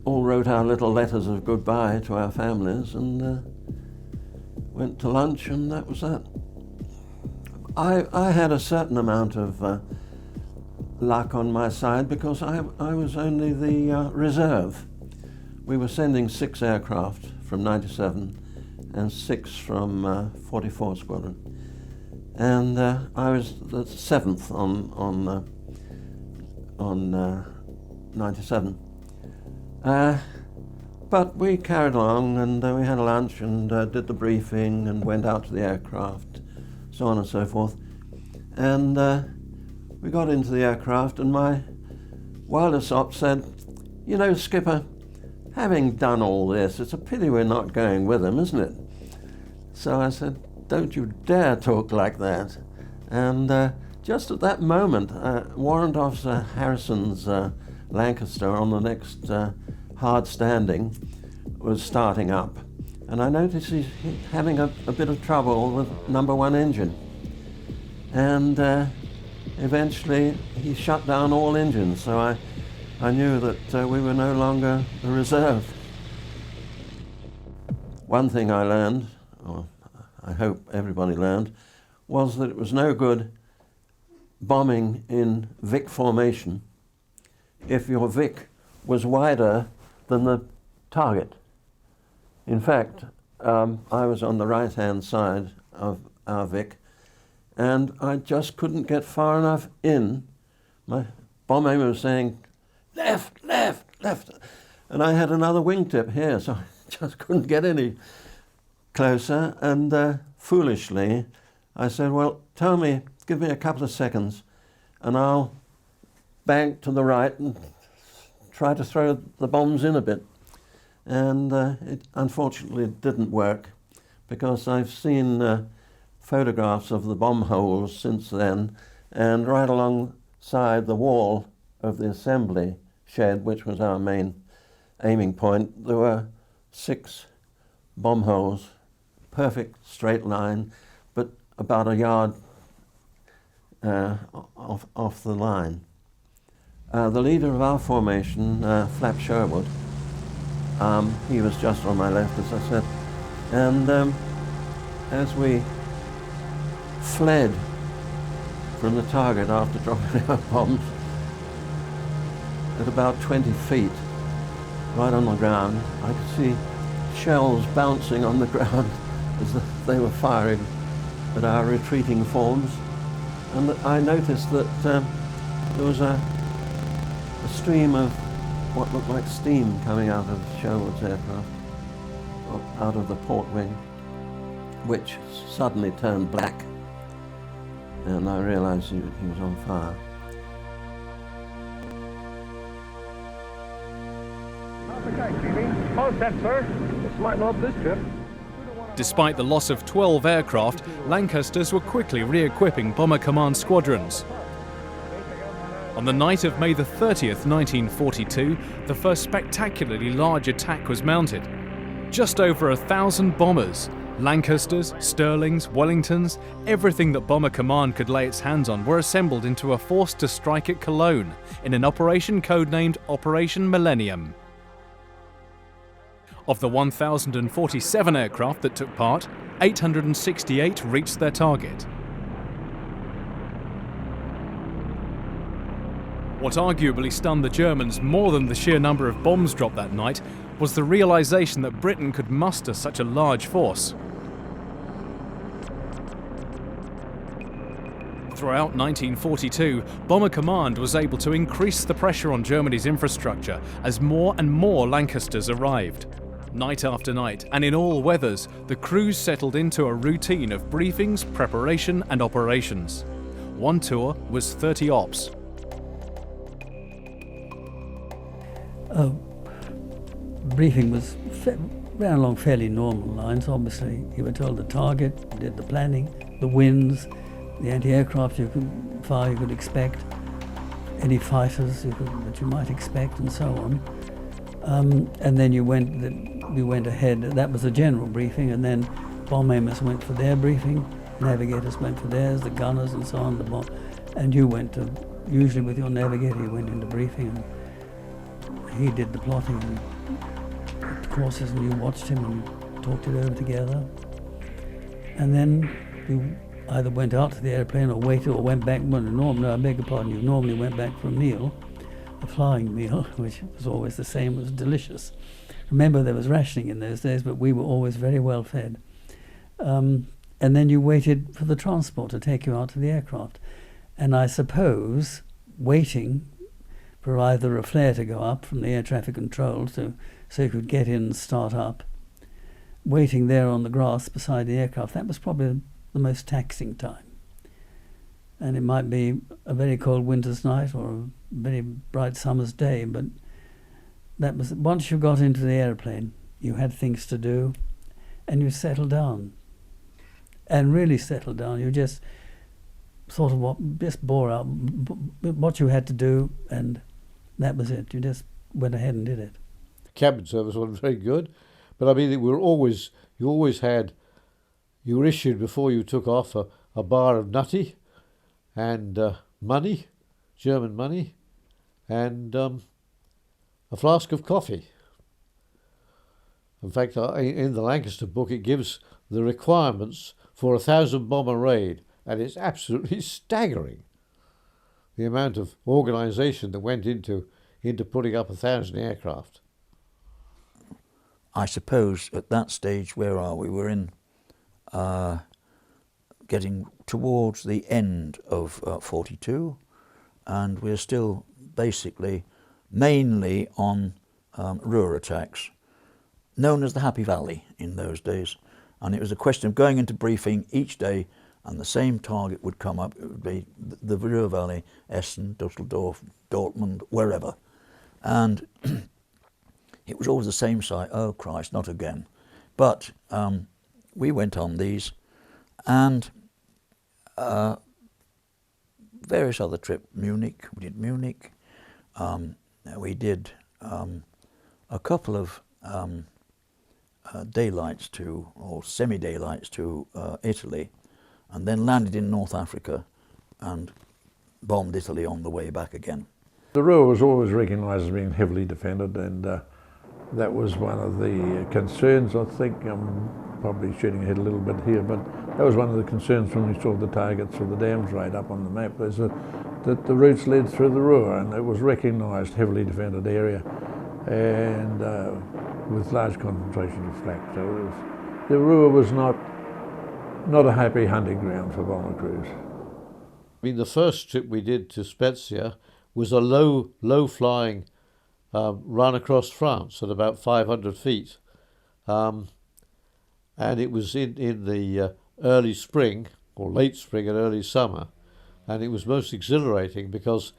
all wrote our little letters of goodbye to our families and went to lunch, and that was that. I had a certain amount of luck on my side because I was only the reserve. We were sending 6 aircraft from 97 and 6 from 44 Squadron. And I was the 7th on 97. But we carried along, and we had a lunch and did the briefing and went out to the aircraft, so on and so forth. And we got into the aircraft, and my wildest op said, "You know, Skipper, having done all this, it's a pity we're not going with him, isn't it?" So I said, "Don't you dare talk like that." And just at that moment, Warrant Officer Harrison's Lancaster on the next hard standing was starting up, and I noticed he's having a bit of trouble with number 1 engine. And eventually he shut down all engines, so I knew that we were no longer the reserve. One thing I learned, or I hope everybody learned, was that it was no good bombing in Vic formation if your Vic was wider than the target. In fact, I was on the right-hand side of our Vic, and I just couldn't get far enough in. My bomb aimer was saying, "Left, left, left," and I had another wingtip here, so I just couldn't get any closer. And foolishly, I said, "Well, give me a couple of seconds, and I'll bank to the right and try to throw the bombs in a bit." And it unfortunately didn't work, because I've seen photographs of the bomb holes since then, and right alongside the wall of the assembly shed, which was our main aiming point, there were 6 bomb holes, perfect straight line, but about a yard off the line. The leader of our formation, Flap Sherwood, he was just on my left, as I said, and as we fled from the target after dropping our bombs, at about 20 feet, right on the ground, I could see shells bouncing on the ground as they were firing at our retreating forms. And I noticed that there was a stream of what looked like steam coming out of Sherwood's aircraft, out of the port wing, which suddenly turned black, and I realized he was on fire. All set, sir. Let's lighten up this trip. Despite the loss of 12 aircraft, Lancasters were quickly re-equipping Bomber Command squadrons. On the night of May the 30th, 1942, the first spectacularly large attack was mounted. Just over 1,000 bombers, Lancasters, Stirlings, Wellingtons, everything that Bomber Command could lay its hands on were assembled into a force to strike at Cologne in an operation codenamed Operation Millennium. Of the 1,047 aircraft that took part, 868 reached their target. What arguably stunned the Germans more than the sheer number of bombs dropped that night was the realization that Britain could muster such a large force. Throughout 1942, Bomber Command was able to increase the pressure on Germany's infrastructure as more and more Lancasters arrived. Night after night, and in all weathers, the crews settled into a routine of briefings, preparation and operations. One tour was 30 ops. Briefing ran along fairly normal lines. Obviously, you were told the target, did the planning, the winds, the anti-aircraft fire you could expect, any fighters that you might expect, and so on. And then we went ahead. That was a general briefing, and then bomb aimers went for their briefing, navigators went for theirs, the gunners and so on. And you went to, usually with your navigator, you went into briefing, and he did the plotting and courses, and you watched him and talked it over together. And then either went out to the airplane or waited or went back. Well, I beg your pardon, you normally went back for a meal, a flying meal, which was always the same, it was delicious. Remember, there was rationing in those days, but we were always very well fed. And then you waited for the transport to take you out to the aircraft. And I suppose waiting for either a flare to go up from the air traffic control so you could get in and start up, waiting there on the grass beside the aircraft, that was probably the most taxing time. And it might be a very cold winter's night or a very bright summer's day, but that was, once you got into the airplane, you had things to do and you settled down. And really settled down. You just sort of just bore out what you had to do, and that was it. You just went ahead and did it. Cabin service wasn't very good, but I mean, you were issued before you took off a bar of nutty and money, German money, and a flask of coffee. In fact, in the Lancaster book, it gives the requirements for a 1,000 bomber raid, and it's absolutely staggering, the amount of organisation that went into putting up 1,000 aircraft. I suppose at that stage, where are we? We're in getting towards the end of 42, and we're still basically mainly on Ruhr attacks, known as the Happy Valley in those days. And it was a question of going into briefing each day and the same target would come up. It would be the Ruhr Valley, Essen, Dusseldorf, Dortmund, wherever. And it was always the same site. Oh Christ, not again. But we went on these, and various other trips. Munich, we did Munich. We did a couple of daylights to, or semi-daylights to Italy, and then landed in North Africa and bombed Italy on the way back again. The Ruhr was always recognised as being heavily defended, and that was one of the concerns. I think I'm probably shooting ahead a little bit here, but that was one of the concerns when we saw the targets for the Dams raid up on the map, is that the routes led through the Ruhr, and it was recognised heavily defended area, and with large concentration of flak. So the Ruhr was not a happy hunting ground for bomber crews. I mean, the first trip we did to Spezia was a low-flying run across France at about 500 feet. And it was in the early spring, or late spring and early summer. And it was most exhilarating because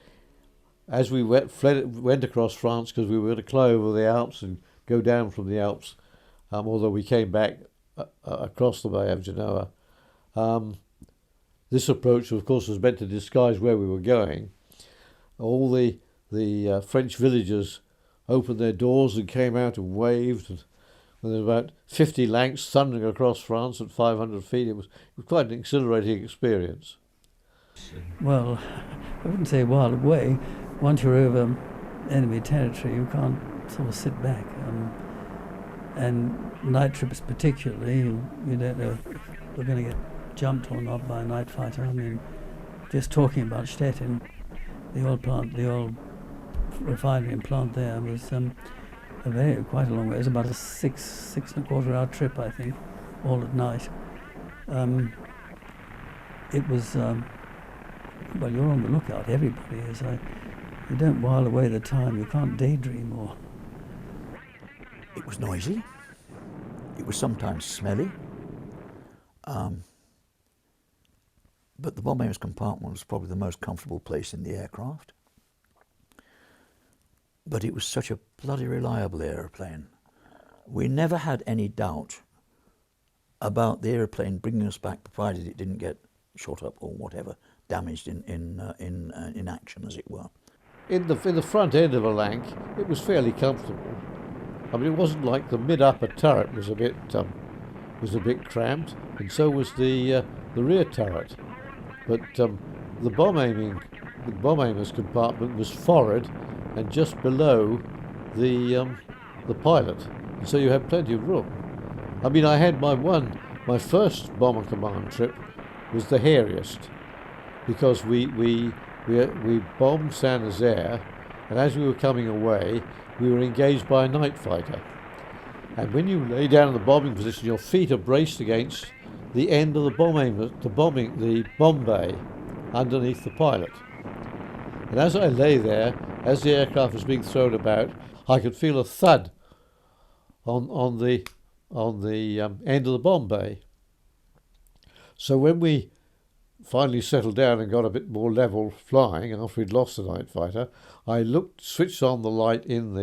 as we went across France, because we were going to fly over the Alps and go down from the Alps, although we came back across the Bay of Genoa. This approach, of course, was meant to disguise where we were going. All the French villagers opened their doors and came out and waved. And there was about 50 Lancs thundering across France at 500 feet. It was quite an exhilarating experience. Well, I wouldn't say wild away. Once you're over enemy territory, you can't sort of sit back. And night trips particularly, you don't know if we're going to get jumped or not by a night fighter. I mean, just talking about Stettin, the oil refinery and plant there was quite a long way. It was about a six and a quarter hour trip, I think, all at night. It was, well, you're on the lookout, everybody is. You don't while away the time, you can't daydream or... It was noisy. It was sometimes smelly. But the bomb-aimers compartment was probably the most comfortable place in the aircraft. But it was such a bloody reliable airplane. We never had any doubt about the airplane bringing us back, provided it didn't get shot up or whatever, damaged in action, as it were. In the front end of a Lanc, it was fairly comfortable. I mean, it wasn't like the mid-upper turret was a bit cramped, and so was the rear turret. But the bomb aimer's compartment was forward and just below the pilot, and so you had plenty of room. I mean, I had my first bomber command trip was the hairiest, because we bombed Saint Nazaire, and as we were coming away, we were engaged by a night fighter. And when you lay down in the bombing position, your feet are braced against the end of the bomb bay underneath the pilot. And as I lay there, as the aircraft was being thrown about, I could feel a thud on the end of the bomb bay. So when we finally settled down and got a bit more level flying after we'd lost the night fighter, I switched on the light and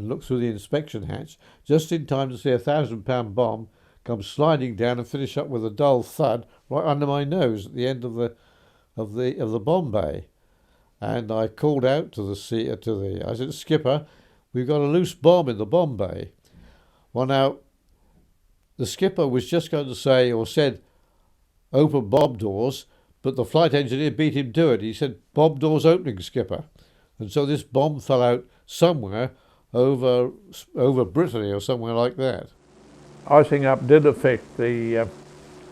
looked through the inspection hatch just in time to see a 1,000-pound bomb come sliding down and finish up with a dull thud right under my nose at the end of the bomb bay. And I called out I said, "Skipper, we've got a loose bomb in the bomb bay." Well, now, the skipper was just going to say, or said, "Open bomb doors," but the flight engineer beat him to it. He said, "Bomb doors opening, skipper." And so this bomb fell out somewhere over Brittany or somewhere like that. Icing up did affect the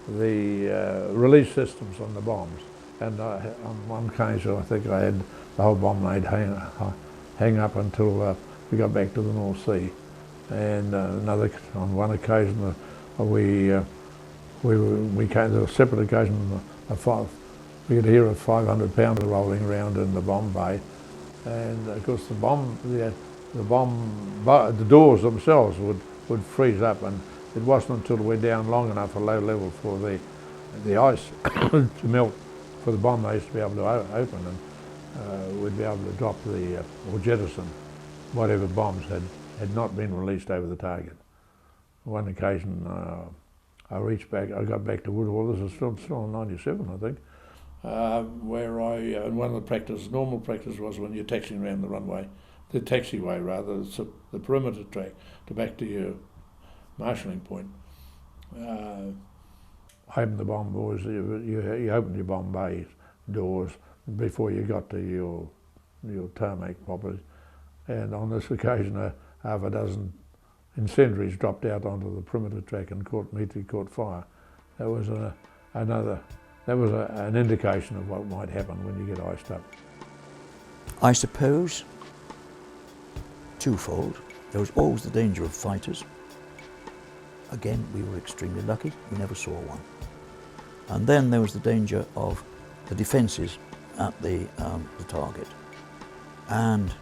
release systems on the bombs, and on one occasion I think I had the whole bomb made hang up until we got back to the North Sea. And on one occasion we came to a separate occasion. We could hear a 500-pounder rolling around in the bomb bay, and of course the doors themselves would freeze up, and it wasn't until we're down long enough a low level for the ice to melt for the bomb bays to be able to open, and we'd be able to drop or jettison whatever bombs had not been released over the target. On one occasion I got back to Woodhall. This is still in '97, I think, where and one of the normal practice was when you're taxiing around the runway, the taxiway rather, the perimeter track, to back to your marshalling point. Open the bomb doors. You opened your bomb bay doors before you got to your tarmac properly. And on this occasion, half a dozen incendiaries dropped out onto the perimeter track and immediately caught fire. That was an indication of what might happen when you get iced up. I suppose twofold. There was always the danger of fighters. Again, we were extremely lucky. We never saw one. And then there was the danger of the defences at the target. And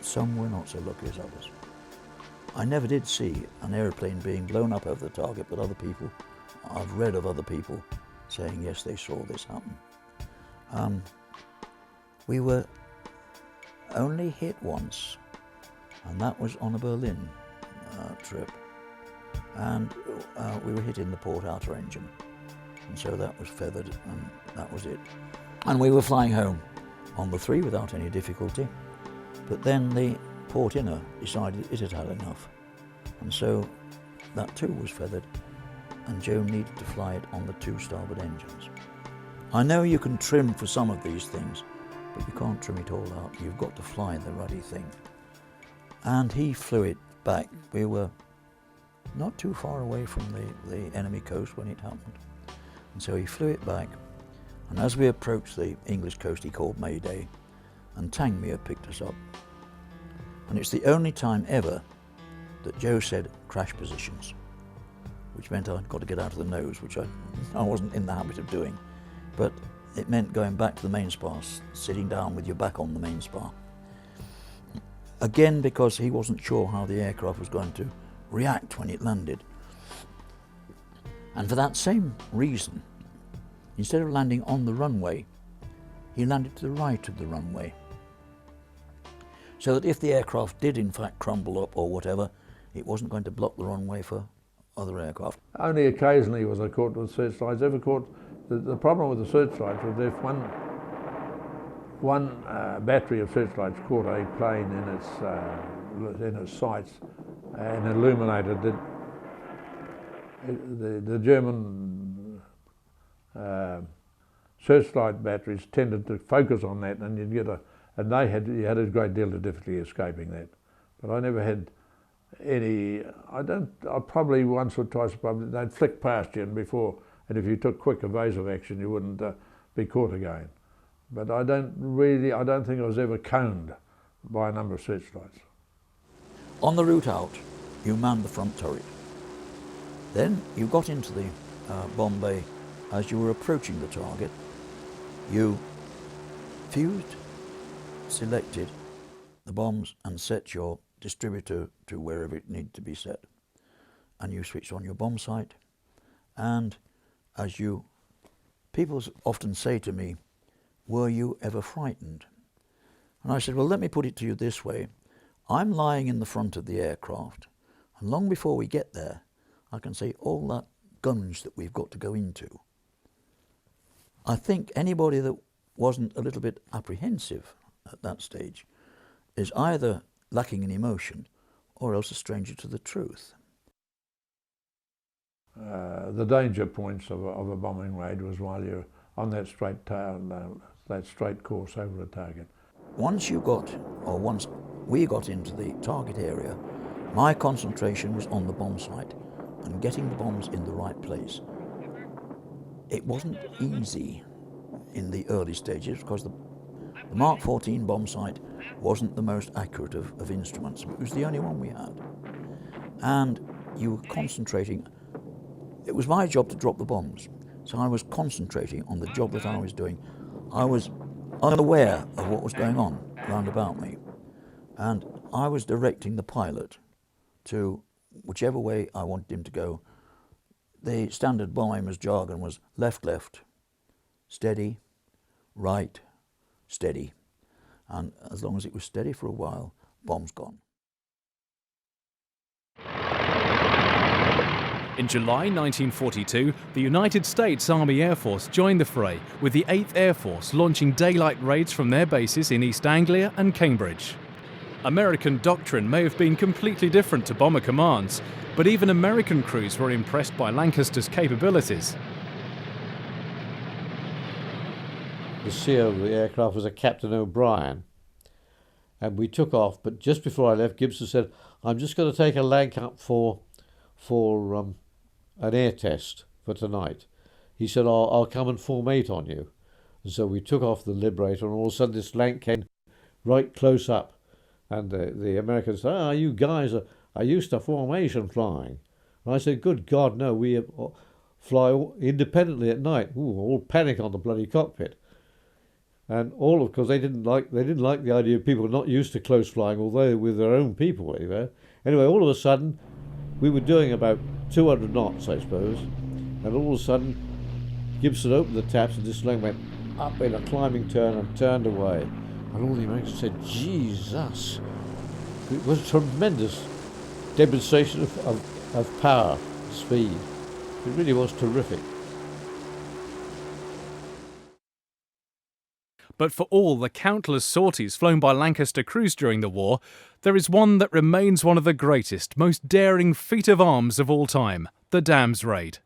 some were not so lucky as others. I never did see an aeroplane being blown up over the target, but I've read of other people saying yes, they saw this happen. We were only hit once, and that was on a Berlin trip. And we were hit in the port outer engine, and so that was feathered, and that was it. And we were flying home on the 3 without any difficulty, but then the port inner decided it had had enough, and so that too was feathered, and Joe needed to fly it on the 2 starboard engines. I know you can trim for some of these things, but you can't trim it all out. You've got to fly the ruddy thing. And he flew it back. We were not too far away from the enemy coast when it happened. And so he flew it back, and as we approached the English coast he called Mayday, and Tangmere picked us up. And it's the only time ever that Joe said crash positions, which meant I'd got to get out of the nose, which I wasn't in the habit of doing. But it meant going back to the main spar, sitting down with your back on the main spar. Again, because he wasn't sure how the aircraft was going to react when it landed. And for that same reason, instead of landing on the runway, he landed to the right of the runway, so that if the aircraft did in fact crumble up or whatever, it wasn't going to block the runway for other aircraft. Only occasionally was I caught with searchlights. Ever caught the problem with the searchlights was if one battery of searchlights caught a plane in its sights and illuminated it, the German searchlight batteries tended to focus on that, and you had a great deal of difficulty escaping that. But I never had any. I probably once or twice they'd flick past you, and before and if you took quick evasive action, you wouldn't be caught again. But I don't think I was ever coned by a number of searchlights. On the route out, you manned the front turret. Then you got into the bomb bay as you were approaching the target. You fused, selected the bombs and set your distributor to wherever it needed to be set. And you switched on your bomb sight. And as you, people often say to me, were you ever frightened? And I said, well, let me put it to you this way. I'm lying in the front of the aircraft, and long before we get there, I can see all that guns that we've got to go into. I think anybody that wasn't a little bit apprehensive at that stage is either lacking in emotion or else a stranger to the truth. The danger points of a bombing raid was while you're on that straight course over the target. Once we got into the target area, my concentration was on the bomb site and getting the bombs in the right place. It wasn't easy in the early stages because the Mark 14 bomb site wasn't the most accurate of instruments. It was the only one we had. And you were concentrating. It was my job to drop the bombs, so I was concentrating on the job that I was doing. I was unaware of what was going on round about me, and I was directing the pilot to whichever way I wanted him to go. The standard bomb aimers jargon was left, left, steady, right, steady, and as long as it was steady for a while, bomb's gone. In July 1942, the United States Army Air Force joined the fray, with the 8th Air Force launching daylight raids from their bases in East Anglia and Cambridge. American doctrine may have been completely different to bomber commands, but even American crews were impressed by Lancaster's capabilities. The CEO of the aircraft was a Captain O'Brien, and we took off, but just before I left, Gibson said, I'm just going to take a Lanc up for an air test for tonight. He said, I'll come and form 8 on you. And so we took off the Liberator, and all of a sudden this Lanc came right close up. And the Americans said, you guys are used to formation flying. And I said, good God, no, we fly independently at night. Ooh, all panic on the bloody cockpit. And all of, because they didn't like the idea of people not used to close flying, although with their own people they were. Anyway, all of a sudden, we were doing about 200 knots, I suppose, and all of a sudden, Gibson opened the taps and this Lanc went up in a climbing turn and turned away. And all the Americans said, Jesus! It was a tremendous demonstration of power, speed. It really was terrific. But for all the countless sorties flown by Lancaster crews during the war, there is one that remains one of the greatest, most daring feat of arms of all time, the Dams Raid.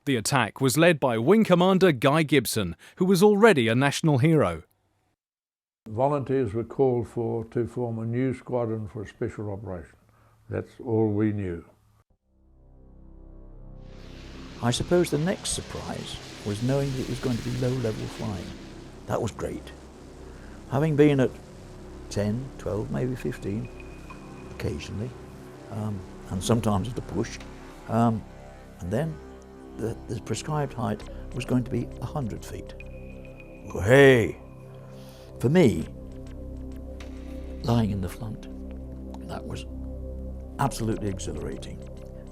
The attack was led by Wing Commander Guy Gibson, who was already a national hero. Volunteers were called to form a new squadron for a special operation. That's all we knew. I suppose the next surprise was knowing that it was going to be low-level flying. That was great. Having been at 10, 12, maybe 15, occasionally, and sometimes at a push, and then the prescribed height was going to be 100 feet. Well, hey! For me, lying in the front, that was absolutely exhilarating.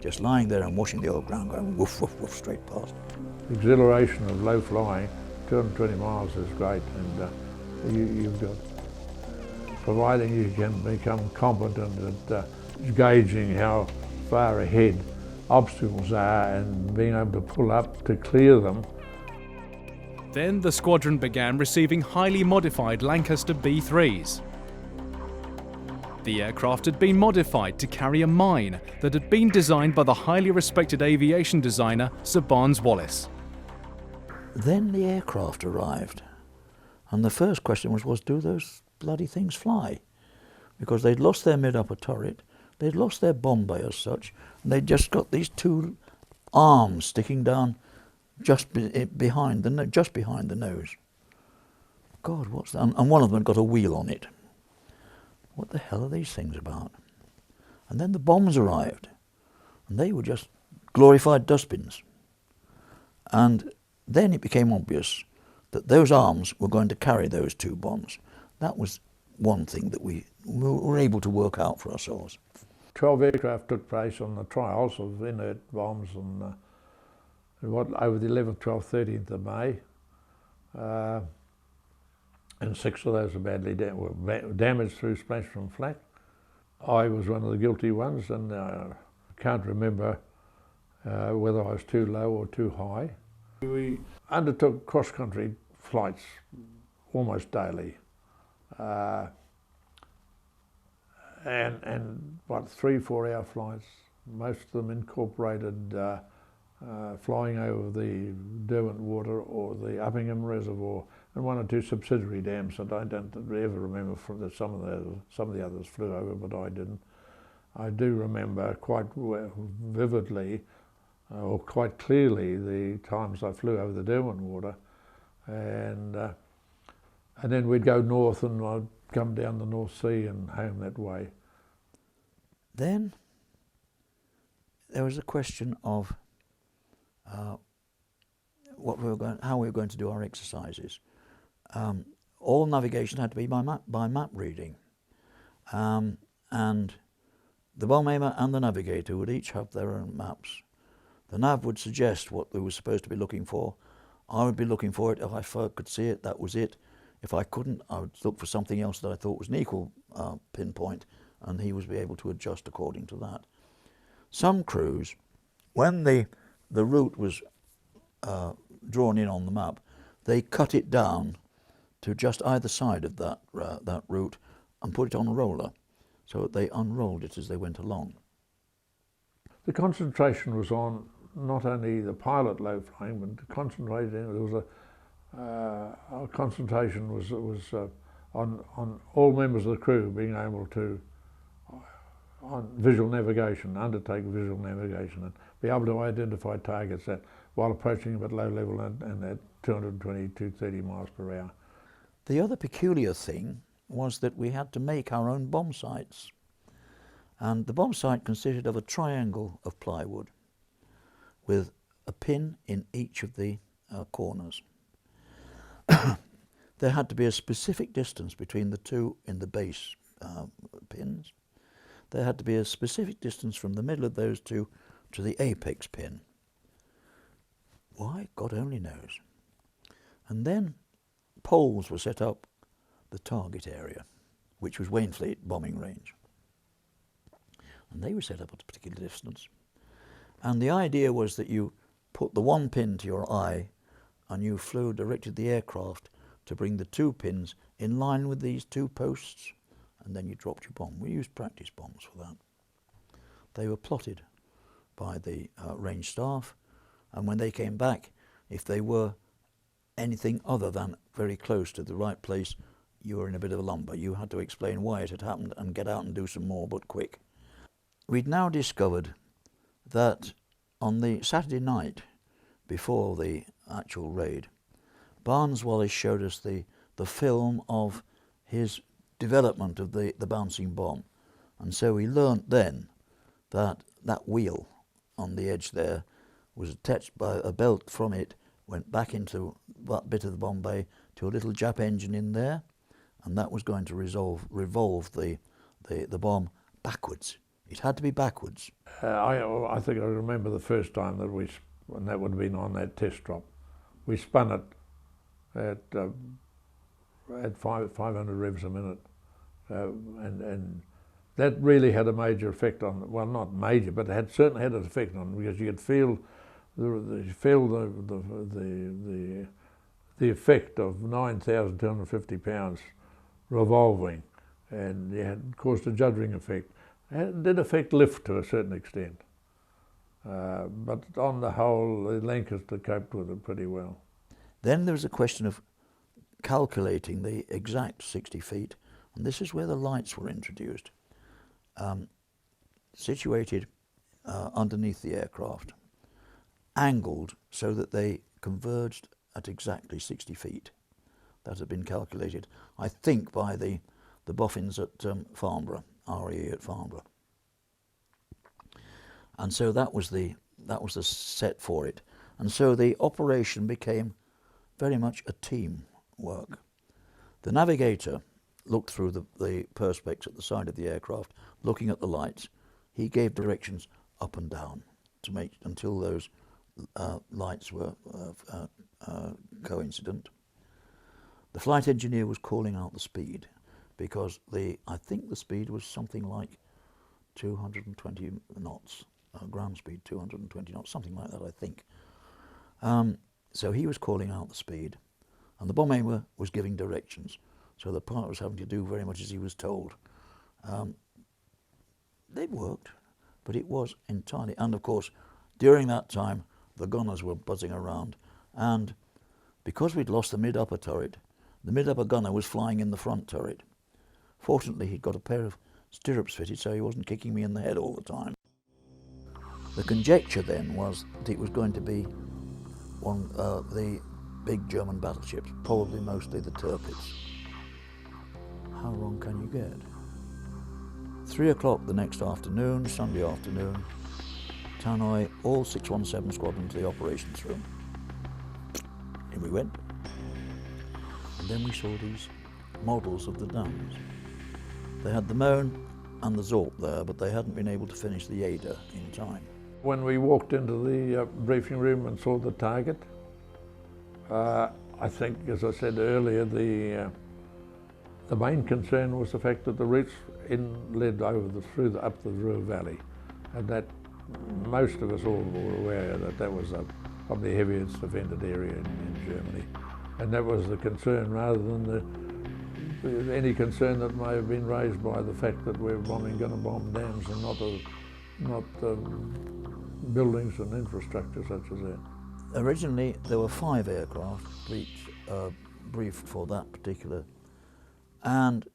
Just lying there and watching the old ground going woof, woof, woof, straight past. The exhilaration of low flying, 220 miles is great, and you've got, providing you can become competent at gauging how far ahead obstacles are and being able to pull up to clear them. Then the squadron began receiving highly modified Lancaster B-3s. The aircraft had been modified to carry a mine that had been designed by the highly respected aviation designer Sir Barnes Wallis. Then the aircraft arrived, and the first question was do those bloody things fly? Because they'd lost their mid-upper turret, they'd lost their bomb bay as such, and they'd just got these 2 arms sticking down just behind the nose. God, what's that? And one of them had got a wheel on it. What the hell are these things about? And then the bombs arrived, and they were just glorified dustbins. And then it became obvious that those arms were going to carry those 2 bombs. That was one thing that we were able to work out for ourselves. 12 aircraft took place on the trials of inert bombs on over the 11th, 12th, 13th of May. And 6 of those were badly damaged through splash from flak. I was one of the guilty ones, and I can't remember whether I was too low or too high. We undertook cross-country flights almost daily, and what, 3-4 hour flights. Most of them incorporated flying over the Derwent Water or the Uppingham Reservoir, and 1 or 2 subsidiary dams that I don't ever remember from that some of the others flew over, but I didn't. I do remember quite vividly or quite clearly the times I flew over the Derwent Water, and then we'd go north and I'd come down the North Sea and home that way. Then there was a question of how we were going to do our exercises. All navigation had to be by map reading, and the bomb aimer and the navigator would each have their own maps. The nav would suggest what they were supposed to be looking for. I would be looking for it. If I could see it, that was it. If I couldn't, I would look for something else that I thought was an equal pinpoint, and he would be able to adjust according to that. Some crews, when the route was drawn in on the map, they cut it down to just either side of that route and put it on a roller, so that they unrolled it as they went along. The concentration was on not only the pilot low flying, but concentrated. There was our concentration was on all members of the crew being able to on visual navigation, undertake visual navigation, and be able to identify targets while approaching them at low level and at 220, 230 miles per hour. The other peculiar thing was that we had to make our own bomb sights. And the bomb sight consisted of a triangle of plywood with a pin in each of the corners. There had to be a specific distance between the 2 in the base pins. There had to be a specific distance from the middle of those 2 to the apex pin. Why, God only knows. And then poles were set up the target area, which was Wainfleet bombing range. And they were set up at a particular distance. And the idea was that you put the 1 pin to your eye and you directed the aircraft to bring the 2 pins in line with these 2 posts, and then you dropped your bomb. We used practice bombs for that. They were plotted by the range staff, and when they came back, if they were anything other than very close to the right place, you were in a bit of a lumber. You had to explain why it had happened and get out and do some more, but quick. We'd now discovered that on the Saturday night before the actual raid, Barnes Wallis showed us the film of his development of the bouncing bomb. And so we learnt then that wheel on the edge there was attached by a belt from it, went back into that bit of the bomb bay to a little Jap engine in there, and that was going to revolve the bomb backwards. It had to be backwards. I think I remember the first time that and that would have been on that test drop. We spun it at 500 revs a minute, and that really had a major effect on. Well, not major, but it certainly had an effect on it, because you could feel the effect of 9,250 pounds revolving, and it caused a juddering effect. It did affect lift to a certain extent, but on the whole, the Lancaster coped with it pretty well. Then there was a question of calculating the exact 60 feet, and this is where the lights were introduced, situated underneath the aircraft, angled so that they converged at exactly 60 feet. That had been calculated, I think, by the boffins at Farnborough, RAE at Farnborough. And so that was the set for it. And so the operation became very much a team work. The navigator looked through the perspex at the side of the aircraft, looking at the lights. He gave directions up and down to make until those lights were coincident. The flight engineer was calling out the speed, because I think the speed was something like 220 knots, ground speed 220 knots, something like that, I think. So he was calling out the speed, and the bomb aimer was giving directions. So the pilot was having to do very much as he was told. They worked, but it was entirely, and of course, during that time, the gunners were buzzing around, and because we'd lost the mid-upper turret, the mid-upper gunner was flying in the front turret. Fortunately, he'd got a pair of stirrups fitted, so he wasn't kicking me in the head all the time. The conjecture then was that it was going to be one of the big German battleships, probably mostly the Tirpitz. How wrong can you get? 3 o'clock the next afternoon, Sunday afternoon, Tannoy, all 617 squadron to the operations room. In we went. And then we saw these models of the dams. They had the Moan and the Zorp there, but they hadn't been able to finish the Ada in time. When we walked into the briefing room and saw the target, I think, as I said earlier, the main concern was the fact that the routes led over up the Ruhr Valley, and that most of us all were aware that that was probably the heaviest defended area in Germany, and that was the concern rather than any concern that may have been raised by the fact that we're going to bomb dams and not buildings and infrastructure such as that. Originally, there were 5 aircraft briefed for that particular, and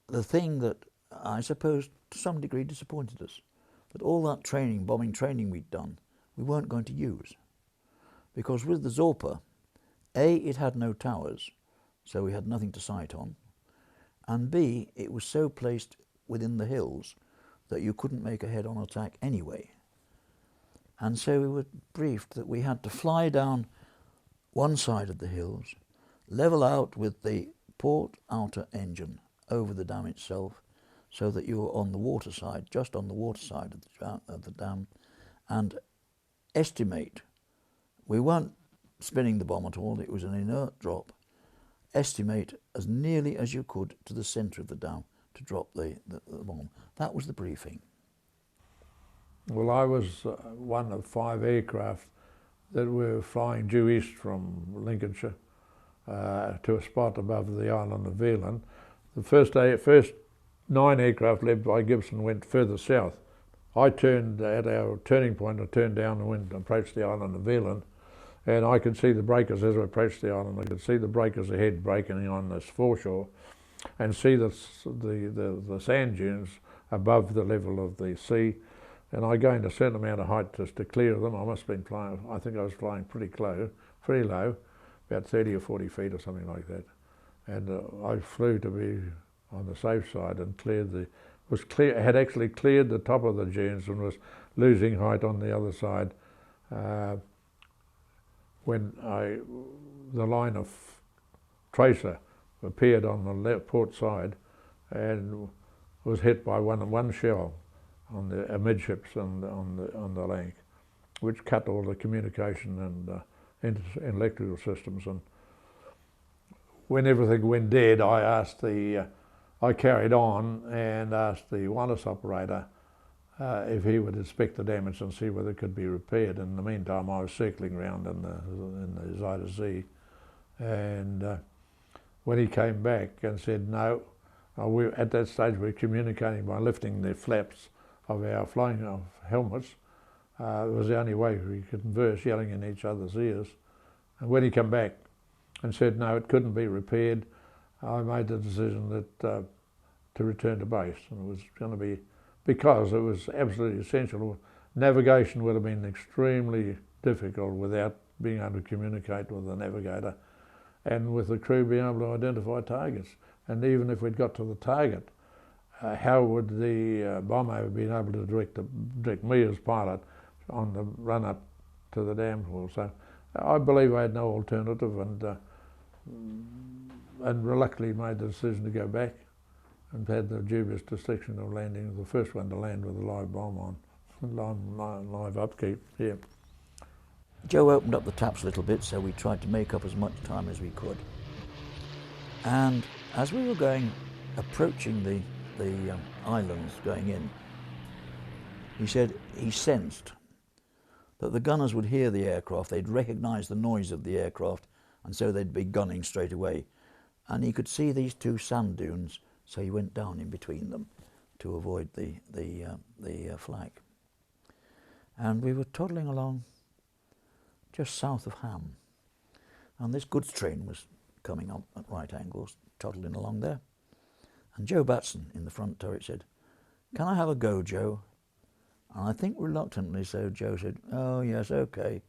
the thing that I suppose to some degree disappointed us, that all that training, bombing training we'd done, we weren't going to use. Because with the Zorpa, A, it had no towers, so we had nothing to sight on, and B, it was so placed within the hills that you couldn't make a head-on attack anyway. And so we were briefed that we had to fly down one side of the hills, level out with the port outer engine over the dam itself, so that you were on the water side, just on the water side of the dam, and estimate. We weren't spinning the bomb at all, it was an inert drop. Estimate as nearly as you could to the centre of the dam to drop the bomb. That was the briefing. Well, I was one of 5 aircraft that were flying due east from Lincolnshire to a spot above the island of Veerland. The first 9 aircraft led by Gibson went further south. I turned at our turning point, I turned down and went and approached the island of Veerland, and I could see the breakers as I approached the island. I could see the breakers ahead breaking on this foreshore, and see the sand dunes above the level of the sea. And I gained a certain amount of height just to clear them. I must have been flying, I think I was flying pretty low, about 30 or 40 feet or something like that. And I flew to be on the safe side and had actually cleared the top of the dunes and was losing height on the other side when the line of tracer appeared on the port side and was hit by one shell on the amidships and on the Lanc, which cut all the communication and electrical systems. And when everything went dead, I carried on and asked the wireless operator if he would inspect the damage and see whether it could be repaired. In the meantime, I was circling around in the Zeta Z, and when he came back and said no, at that stage we were communicating by lifting the flaps of our flying helmets. It was the only way we could converse, yelling in each other's ears. And when he came back and said no, it couldn't be repaired, I made the decision that to return to base, and it was going to be, because it was absolutely essential. Navigation would have been extremely difficult without being able to communicate with the navigator and with the crew being able to identify targets. And even if we'd got to the target, how would the bomber have been able to direct me as pilot on the run up to the dam hall? So I believe I had no alternative, and reluctantly made the decision to go back, and had the dubious distinction of landing the first one to land with a live bomb on, live upkeep. Yeah. Joe opened up the taps a little bit, so we tried to make up as much time as we could. And as we were approaching the islands going in, he said he sensed that the gunners would hear the aircraft, they'd recognise the noise of the aircraft, and so they'd be gunning straight away. And he could see these two sand dunes, so he went down in between them to avoid the flag. And we were toddling along just south of Ham, and this goods train was coming up at right angles, toddling along there. And Joe Batson in the front turret said, "Can I have a go, Joe?" And I think reluctantly so, Joe said, "Oh yes, okay."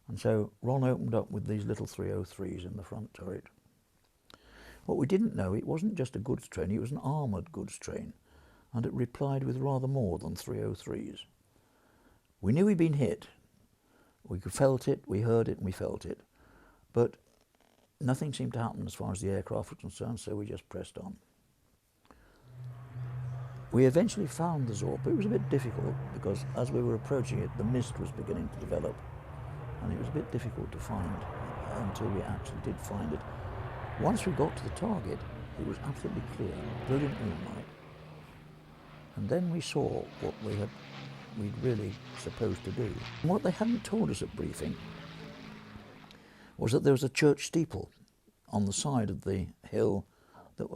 And so Ron opened up with these little 303s in the front turret. What we didn't know, it wasn't just a goods train, it was an armoured goods train, and it replied with rather more than 303s. We knew we'd been hit. We felt it, we heard it, and we felt it. But nothing seemed to happen as far as the aircraft was concerned, so we just pressed on. We eventually found the Zorp. It was a bit difficult because as we were approaching it, the mist was beginning to develop, and it was a bit difficult to find until we actually did find it. Once we got to the target, it was absolutely clear, brilliant moonlight. And then we saw what we'd really supposed to do. And what they hadn't told us at briefing was that there was a church steeple on the side of the hill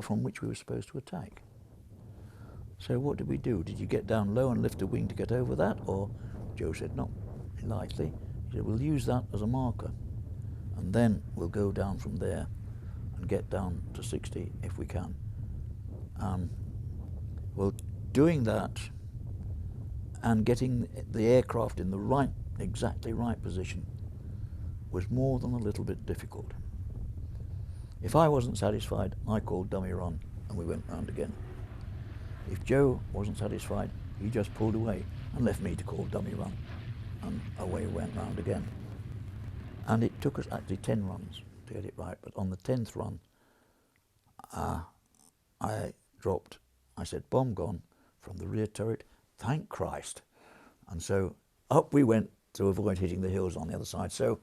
from which we were supposed to attack. So what did we do? Did you get down low and lift a wing to get over that? Or Joe said, "No, likely." He said, "We'll use that as a marker, and then we'll go down from there and get down to 60 if we can." Well, doing that and getting the aircraft in the exactly right position was more than a little bit difficult. If I wasn't satisfied, I called dummy run and we went round again. If Joe wasn't satisfied, he just pulled away and left me to call dummy run, and away we went round again. And it took us actually 10 runs to get it right, but on the 10th run, I said, "Bomb gone," from the rear turret, "Thank Christ." And so up we went to avoid hitting the hills on the other side. So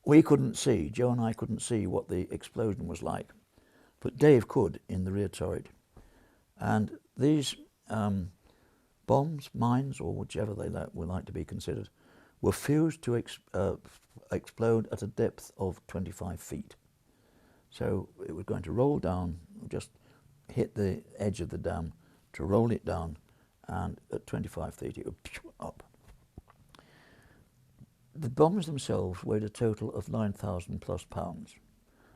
we couldn't see, Joe and I couldn't see what the explosion was like, but Dave could in the rear turret. And these bombs, mines, or whichever they would like to be considered, were fused to explode at a depth of 25 feet. So it was going to roll down, just hit the edge of the dam, to roll it down, and at 25 feet it would up. The bombs themselves weighed a total of 9,000 plus pounds,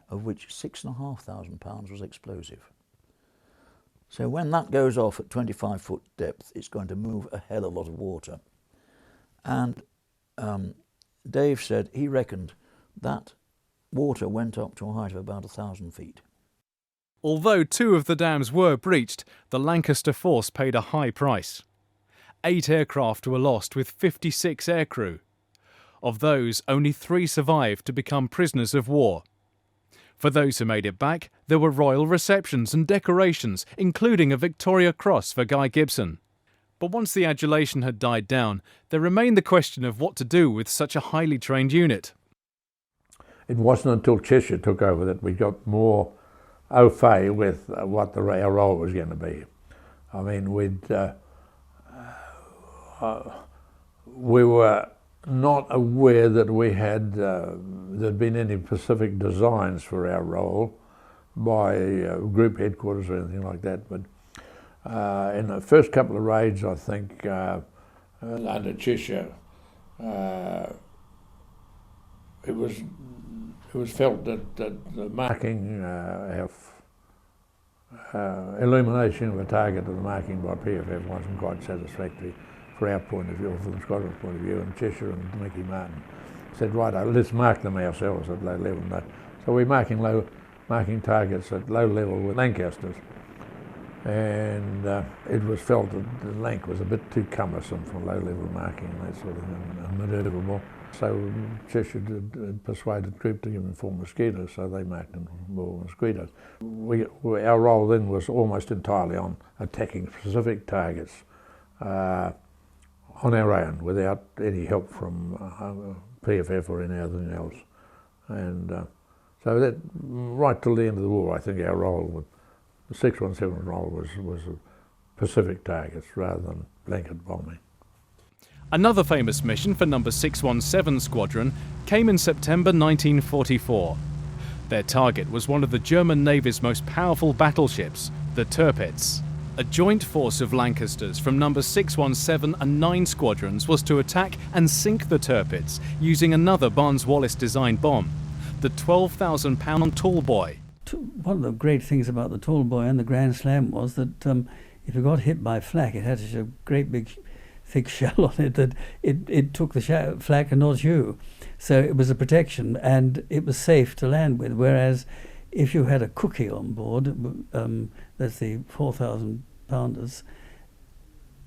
of which 6,500 pounds was explosive. So when that goes off at 25-foot depth, it's going to move a hell of a lot of water. And Dave said he reckoned that water went up to a height of about 1,000 feet. Although 2 of the dams were breached, the Lancaster force paid a high price. 8 aircraft were lost with 56 aircrew. Of those, only 3 survived to become prisoners of war. For those who made it back, there were royal receptions and decorations, including a Victoria Cross for Guy Gibson. But once the adulation had died down, there remained the question of what to do with such a highly trained unit. It wasn't until Cheshire took over that we got more au fait with what our role was going to be. I mean, we were not aware that we had there'd been any specific designs for our role by group headquarters or anything like that. But in the first couple of raids, I think under Cheshire, it was felt that the marking, illumination of a target of the marking by PFF wasn't quite satisfactory for our point of view, or from the Scottish point of view, and Cheshire and Mickey Martin. said, right, let's mark them ourselves at low level. No. So we're marking targets at low level with Lancasters. And it was felt that the Lanc was a bit too cumbersome for low level marking and that sort of thing, and manoeuvrable. So Cheshire persuaded Troop to give them 4 mosquitoes, so they marked them more mosquitoes. Our role then was almost entirely on attacking specific targets on our own, without any help from PFF or anything else. And so that, right till the end of the war, I think our role, the 617 role, was Pacific targets rather than blanket bombing. Another famous mission for number 617 Squadron came in September 1944. Their target was one of the German Navy's most powerful battleships, the Tirpitz. A joint force of Lancasters from number 617 and 9 squadrons was to attack and sink the Tirpitz using another Barnes-Wallis-designed bomb, the 12,000-pound Tall Boy. One of the great things about the Tall Boy and the Grand Slam was that if it got hit by flak, it had such a great big thick shell on it that it took the flak and not you. So it was a protection, and it was safe to land with, whereas if you had a cookie on board, that's the 4,000-pounders,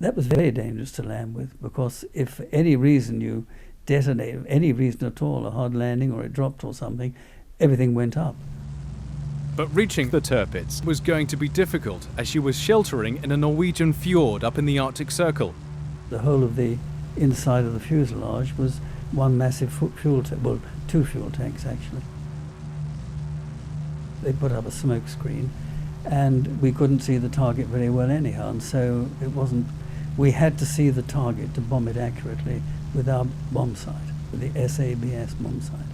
that was very dangerous to land with, because if for any reason you detonate, any reason at all, a hard landing or it dropped or something, everything went up. But reaching the Tirpitz was going to be difficult, as she was sheltering in a Norwegian fjord up in the Arctic Circle. The whole of the inside of the fuselage was one massive fuel tank, well, 2 fuel tanks actually. They put up a smoke screen, and we couldn't see the target very well anyhow, and so it wasn't, we had to see the target to bomb it accurately with our bomb sight, with the SABS bomb sight.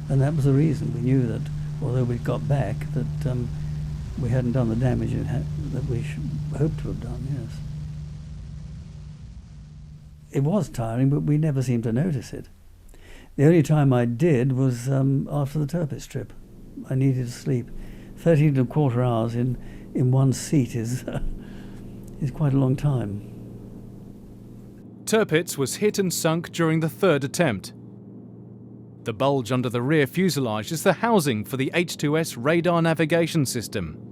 And that was the reason we knew that, although we'd got back, that we hadn't done the damage that we hoped to have done, yes. It was tiring, but we never seemed to notice it. The only time I did was after the Tirpitz trip. I needed to sleep. 13.25 hours in one seat is quite a long time. Tirpitz was hit and sunk during the 3rd attempt. The bulge under the rear fuselage is the housing for the H2S radar navigation system.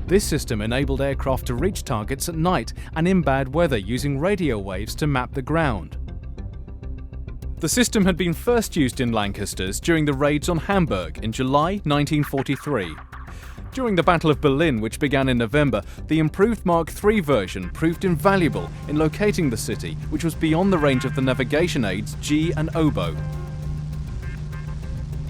This system enabled aircraft to reach targets at night and in bad weather using radio waves to map the ground. The system had been first used in Lancasters during the raids on Hamburg in July 1943. During the Battle of Berlin, which began in November, the improved Mark III version proved invaluable in locating the city, which was beyond the range of the navigation aids G and Oboe.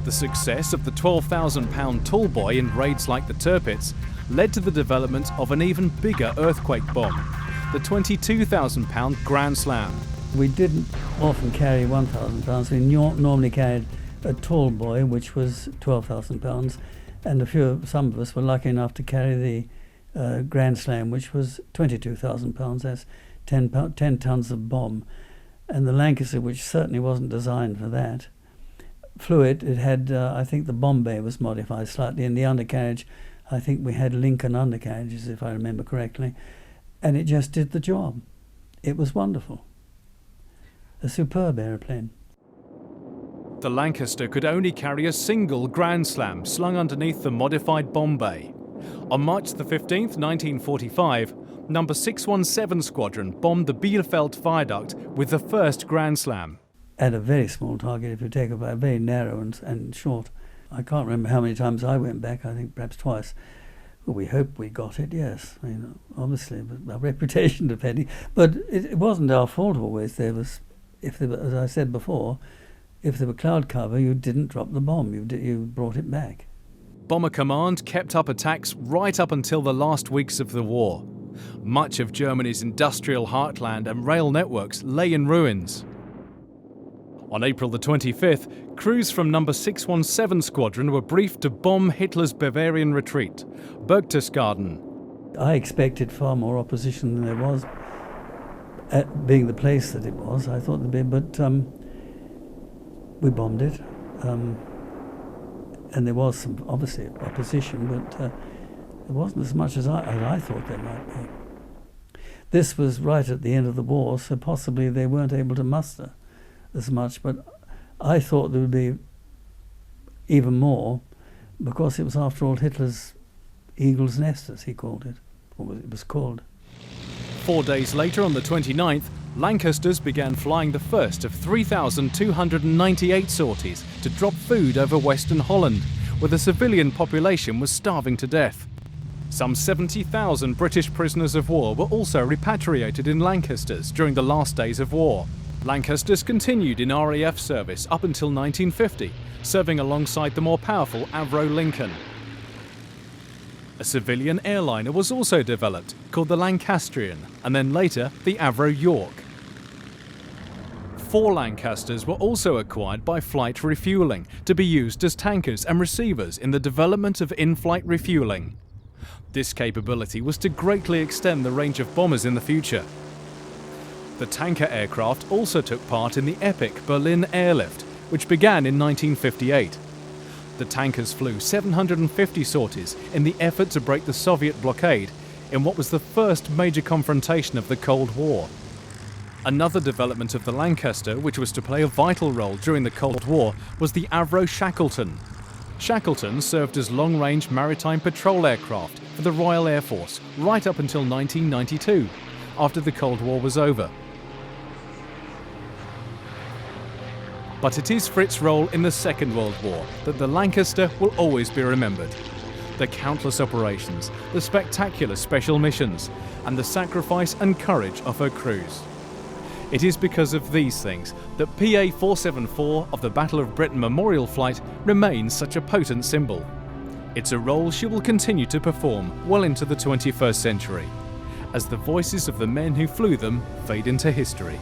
The success of the 12,000-pound Tall Boy in raids like the Tirpitz led to the development of an even bigger earthquake bomb, the 22,000-pound Grand Slam. We didn't often carry 1,000 pounds. We normally carried a Tall Boy, which was 12,000 pounds, and some of us were lucky enough to carry the Grand Slam, which was 22,000 pounds. That's 10 tons of bomb. And the Lancaster, which certainly wasn't designed for that, flew it. It had, I think the bomb bay was modified slightly, and the undercarriage, I think we had Lincoln undercarriages, if I remember correctly, and it just did the job. It was wonderful. A superb aeroplane. The Lancaster could only carry a single Grand Slam slung underneath the modified bomb bay. On March the 15th, 1945, number 617 Squadron bombed the Bielefeld Viaduct with the first Grand Slam. At a very small target, if you take it by very narrow and short. I can't remember how many times I went back, I think perhaps twice. Well, we hoped we got it, yes. I mean, obviously, but our reputation depending. But it wasn't our fault always. As I said before, if there were cloud cover, you didn't drop the bomb, you brought it back. Bomber Command kept up attacks right up until the last weeks of the war. Much of Germany's industrial heartland and rail networks lay in ruins. On April the 25th, crews from number 617 Squadron were briefed to bomb Hitler's Bavarian retreat, Berchtesgaden. I expected far more opposition than there was, at being the place that it was. I thought there'd be, but we bombed it, and there was some, obviously, opposition, but there wasn't as much as I thought there might be. This was right at the end of the war, so possibly they weren't able to muster as much, but I thought there would be even more, because it was, after all, Hitler's Eagle's Nest, as he called it, or it was called. 4 days later, on the 29th, Lancasters began flying the first of 3,298 sorties to drop food over Western Holland, where the civilian population was starving to death. Some 70,000 British prisoners of war were also repatriated in Lancasters during the last days of war. Lancasters continued in RAF service up until 1950, serving alongside the more powerful Avro Lincoln. A civilian airliner was also developed, called the Lancastrian, and then later the Avro York. 4 Lancasters were also acquired by flight refuelling to be used as tankers and receivers in the development of in-flight refuelling. This capability was to greatly extend the range of bombers in the future. The tanker aircraft also took part in the epic Berlin airlift, which began in 1958. The tankers flew 750 sorties in the effort to break the Soviet blockade in what was the first major confrontation of the Cold War. Another development of the Lancaster, which was to play a vital role during the Cold War, was the Avro Shackleton. Shackleton served as long-range maritime patrol aircraft for the Royal Air Force right up until 1992, after the Cold War was over. But it is for its role in the Second World War that the Lancaster will always be remembered. The countless operations, the spectacular special missions, and the sacrifice and courage of her crews. It is because of these things that PA 474 of the Battle of Britain Memorial Flight remains such a potent symbol. It's a role she will continue to perform well into the 21st century, as the voices of the men who flew them fade into history.